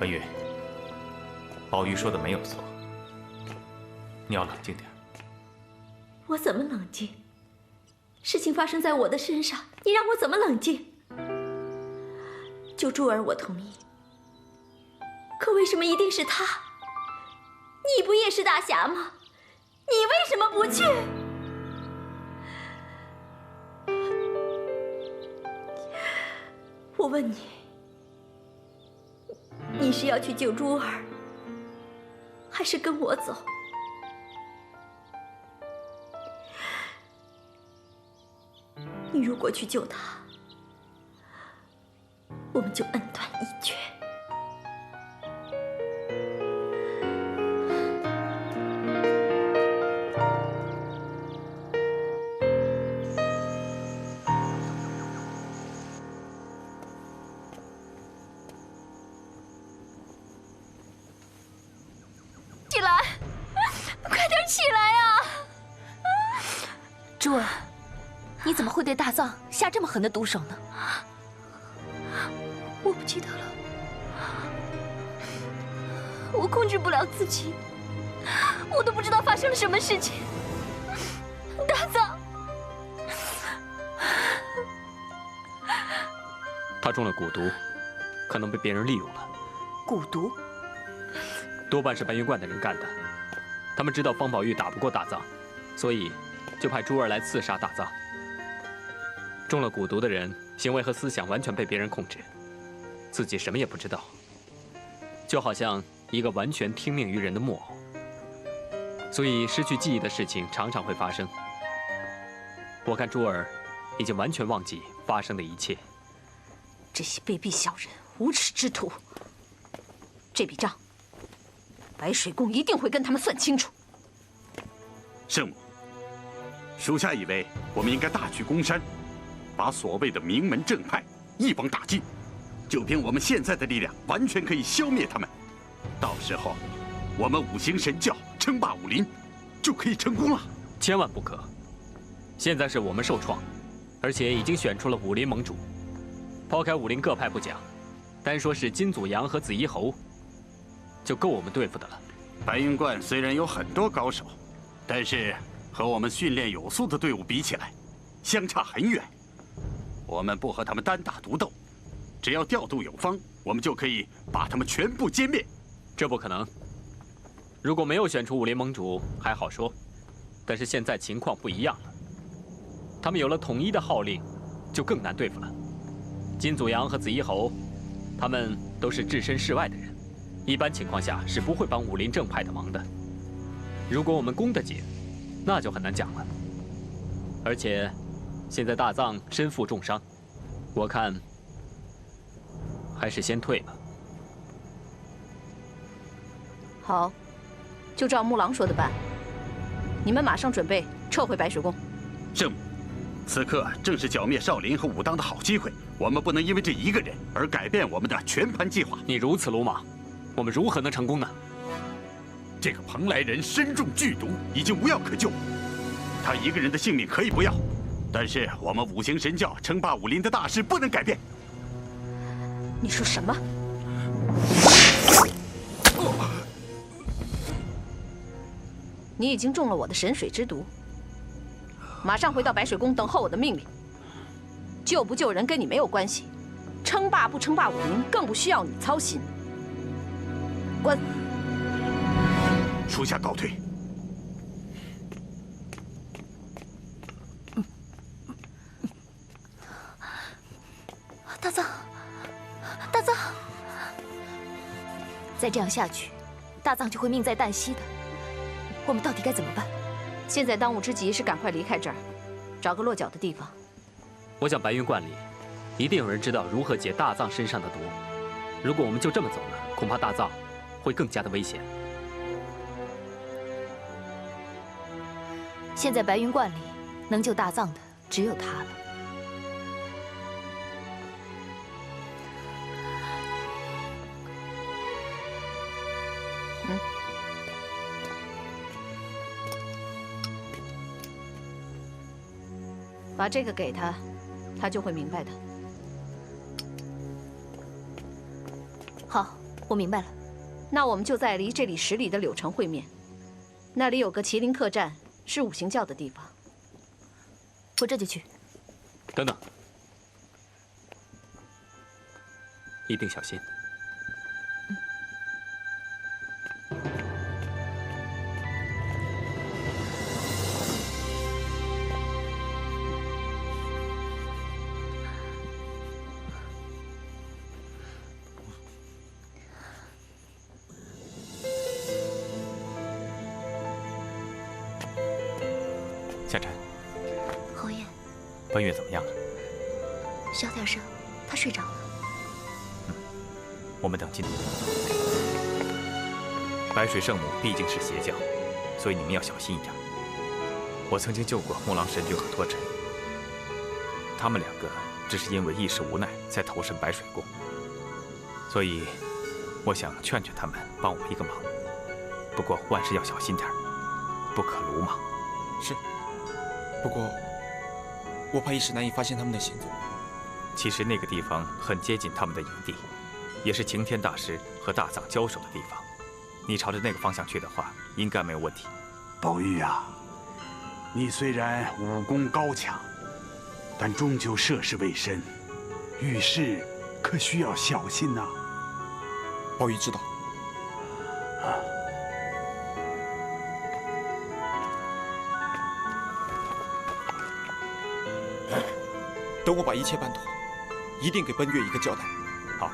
文月，宝玉说的没有错，你要冷静点。我怎么冷静？事情发生在我的身上，你让我怎么冷静？救珠儿我同意，可为什么一定是他？你不也是大侠吗？你为什么不去？我问你，你是要去救珠儿，还是跟我走？你如果去救他，我们就恩断义绝。起来，快点起来啊！珠儿，你怎么会对大藏下这么狠的毒手呢？我不记得了，我控制不了自己，我都不知道发生了什么事情。大藏，他中了蛊毒，可能被别人利用了。蛊毒？多半是白云观的人干的。他们知道方宝玉打不过大藏，所以就派珠儿来刺杀大藏。中了蛊毒的人，行为和思想完全被别人控制，自己什么也不知道，就好像一个完全听命于人的木偶。所以失去记忆的事情常常会发生。我看珠儿已经完全忘记发生的一切。这些卑鄙小人，无耻之徒！这笔账，白水宫一定会跟他们算清楚。圣母，属下以为我们应该大举攻山，把所谓的名门正派一网打尽。就凭我们现在的力量，完全可以消灭他们。到时候，我们五行神教称霸武林，就可以成功了。千万不可！现在是我们受创，而且已经选出了武林盟主。抛开武林各派不讲，单说是金祖阳和紫衣侯，就够我们对付的了。白云观虽然有很多高手，但是和我们训练有素的队伍比起来，相差很远。我们不和他们单打独斗，只要调度有方，我们就可以把他们全部歼灭。这不可能。如果没有选出武林盟主还好说，但是现在情况不一样了。他们有了统一的号令，就更难对付了。金祖阳和紫衣侯，他们都是置身事外的人，一般情况下是不会帮武林正派的忙的。如果我们攻得紧，那就很难讲了。而且，现在大藏身负重伤，我看还是先退吧。好，就照木狼说的办。你们马上准备撤回白水宫。圣母，此刻正是剿灭少林和武当的好机会，我们不能因为这一个人而改变我们的全盘计划。你如此鲁莽，我们如何能成功呢？这个蓬莱人身中剧毒，已经无药可救。他一个人的性命可以不要，但是我们五行神教称霸武林的大势不能改变。你说什么？你已经中了我的神水之毒，马上回到白水宫等候我的命令。救不救人跟你没有关系，称霸不称霸武林更不需要你操心。滚！属下告退。大藏，大藏，再这样下去，大藏就会命在旦夕的。我们到底该怎么办？现在当务之急是赶快离开这儿，找个落脚的地方。我想白云观里一定有人知道如何解大藏身上的毒。如果我们就这么走了，恐怕大藏会更加的危险。现在白云观里能救大藏的只有他了。把这个给他，他就会明白的。好，我明白了。那我们就在离这里10里的柳城会面，那里有个麒麟客栈，是五行教的地方。我这就去。等等，一定小心。夏晨，侯爷，奔月怎么样了？小点声，他睡着了。我们等进度。白水圣母毕竟是邪教，所以你们要小心一点。我曾经救过木狼神君和脱尘，他们两个只是因为一时无奈才投身白水宫，所以我想劝劝他们帮我一个忙。不过万事要小心点，不可鲁莽。是，不过我怕一时难以发现他们的行踪。其实那个地方很接近他们的营地，也是擎天大师和大藏交手的地方。你朝着那个方向去的话，应该没有问题。宝玉啊，你虽然武功高强，但终究涉世未深，遇事可需要小心呐。宝玉知道。等我把一切办妥，一定给奔月一个交代。好。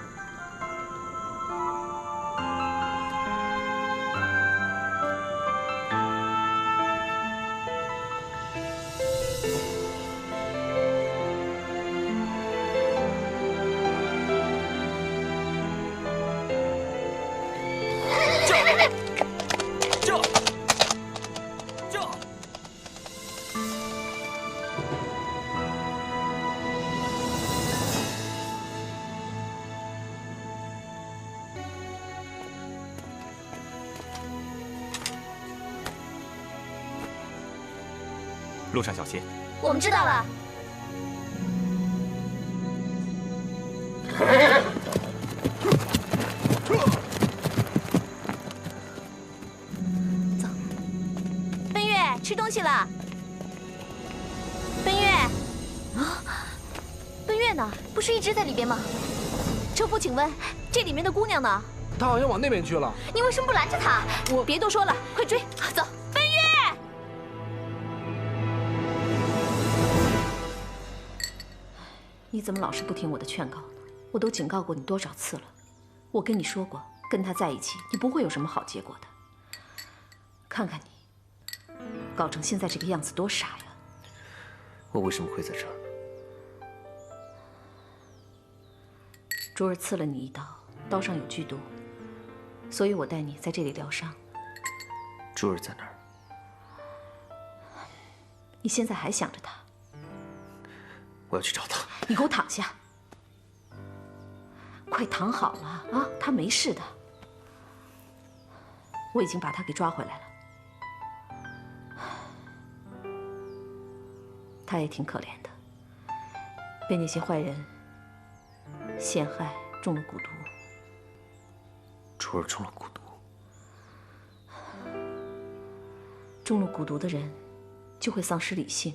路上小心。我们知道了。走，奔月，吃东西了。奔月，啊，奔月呢？不是一直在里边吗？车夫，请问这里面的姑娘呢？她好像往那边去了。你为什么不拦着她？别多说了，快追，走。你怎么老是不听我的劝告呢？我都警告过你多少次了。我跟你说过，跟他在一起，你不会有什么好结果的。看看你，搞成现在这个样子，多傻呀！我为什么会在这儿？珠儿刺了你一刀，刀上有剧毒，所以我带你在这里疗伤。珠儿在哪儿？你现在还想着他？我要去找他。你给我躺下！快躺好了啊！他没事的，我已经把他给抓回来了。他也挺可怜的，被那些坏人陷害，中了蛊毒。珠儿中了蛊毒。中了蛊毒的人就会丧失理性，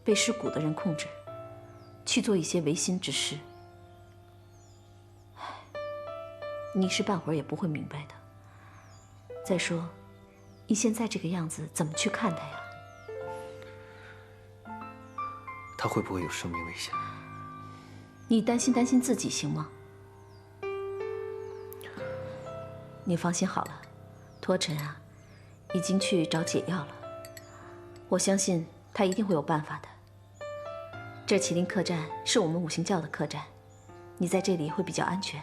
被施蛊的人控制，去做一些违心之事。你一时半会儿也不会明白的。再说，你现在这个样子，怎么去看他呀？他会不会有生命危险？你担心自己行吗？你放心好了，脱尘啊，已经去找解药了。我相信他一定会有办法的。这麒麟客栈是我们五行教的客栈，你在这里会比较安全。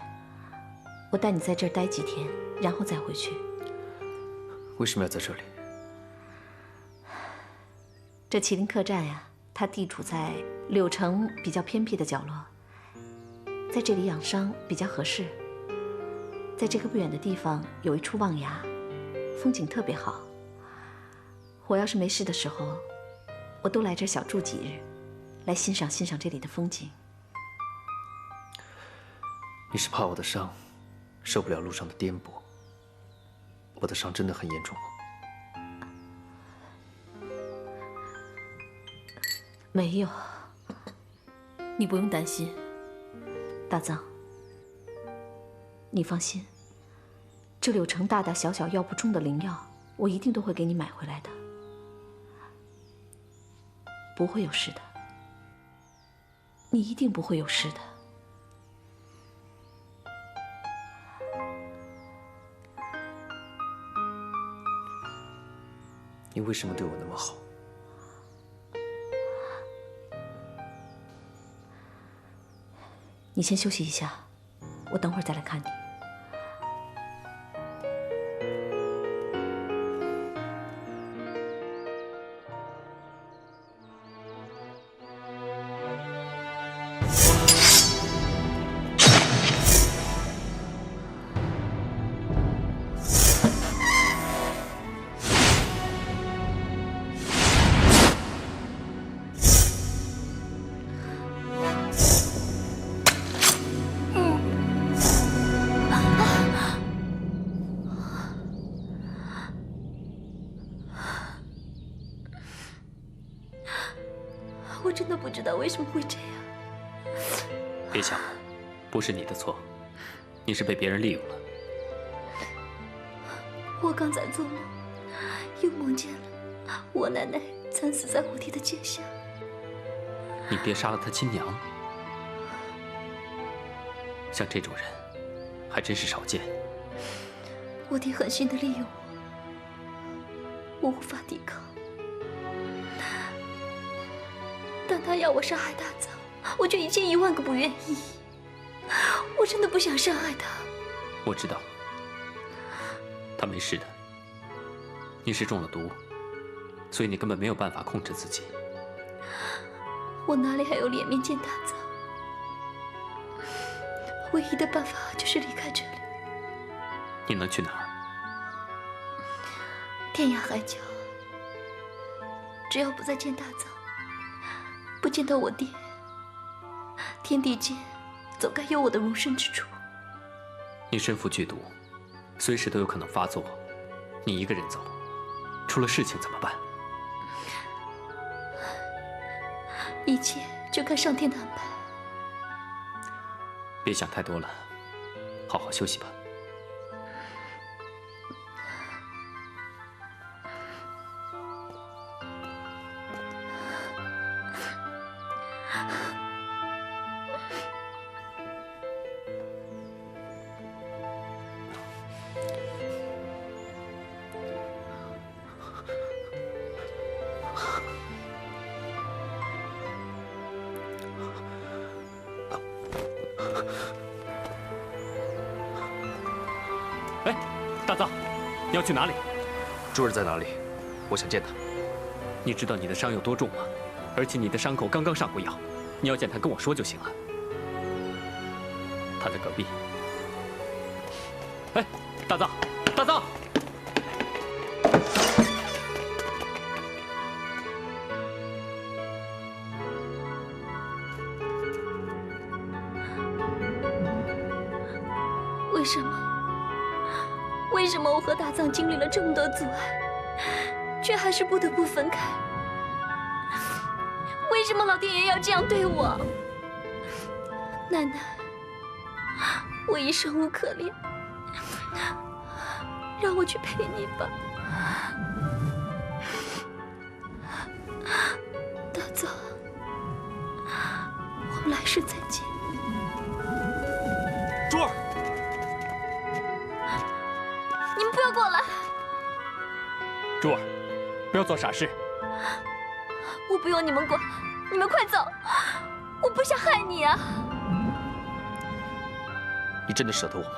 我带你在这儿待几天，然后再回去。为什么要在这里？这麒麟客栈呀，它地处在柳城比较偏僻的角落，在这里养伤比较合适。在这个不远的地方有一处望崖，风景特别好。我要是没事的时候，我都来这儿小住几日，来欣赏欣赏这里的风景。你是怕我的伤受不了路上的颠簸？我的伤真的很严重吗？没有，你不用担心。大藏，你放心，这柳城大大小小药不中的灵药，我一定都会给你买回来的，不会有事的。你一定不会有事的。你你为什么对我那么好？你先休息一下，我等会儿再来看你。我真的不知道为什么会这样。别想了，不是你的错，你是被别人利用了。我刚才做梦，又梦见了我奶奶惨死在我爹的剑下。你爹杀了他亲娘，像这种人还真是少见。我爹狠心的利用我，我无法抵抗。但他要我杀害大藏，我却1000-10000个不愿意。我真的不想伤害他。我知道，他没事的。你是中了毒，所以你根本没有办法控制自己。我哪里还有脸面见大藏？唯一的办法就是离开这里。你能去哪儿？天涯海角，只要不再见大藏，不见到我爹，天地间总该有我的容身之处。你身负剧毒，随时都有可能发作。你一个人走，出了事情怎么办？一切就看上天的安排。别想太多了，好好休息吧。哎，大藏，你要去哪里？珠儿在哪里？我想见她。你知道你的伤有多重吗？而且你的伤口刚刚上过药，你要见她跟我说就行了。她在隔壁。哎，大藏，大藏！为什么？为什么我和大藏经历了这么多阻碍，却还是不得不分开？为什么老天爷要这样对我？奶奶，我已生无可恋，让我去陪你吧。大藏，我们来世再见。珠儿，你们不要过来！珠儿，不要做傻事。我不用你们管，你们快走！我不想害你啊！你真的舍得我吗？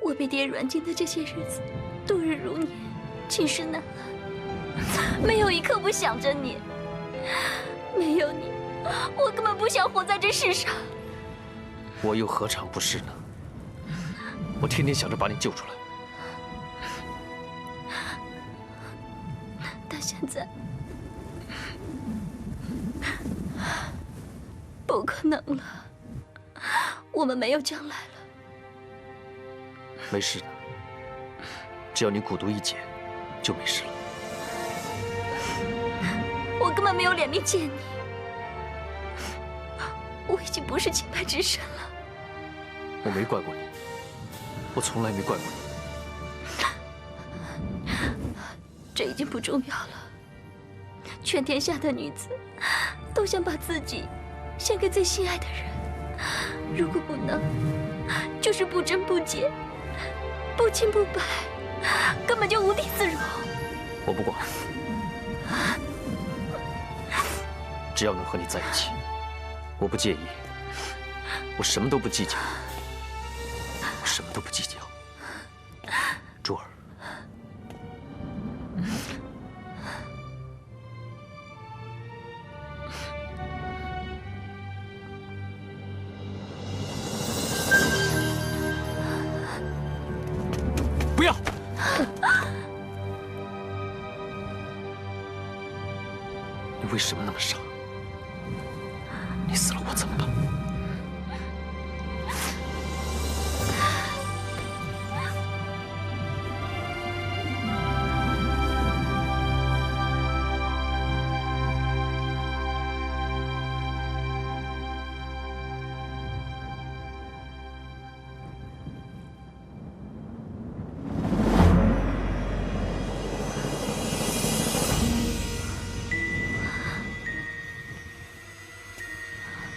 我被爹软禁的这些日子，度日如年，寝食难安，没有一刻不想着你。没有你，我根本不想活在这世上。我又何尝不是呢？我天天想着把你救出来。但现在不可能了，我们没有将来了。没事的，只要你蛊毒一解，就没事了。我根本没有脸面见你，我已经不是清白之身了。我没怪过你，我从来没怪过你。这已经不重要了。全天下的女子都想把自己献给最心爱的人，如果不能，就是不贞不洁，不清不白。根本就无地自容。我不管，只要能和你在一起，我不介意，我什么都不计较，我什么都不计较。珠儿，不要！你为什么那么傻？你死了我怎么办？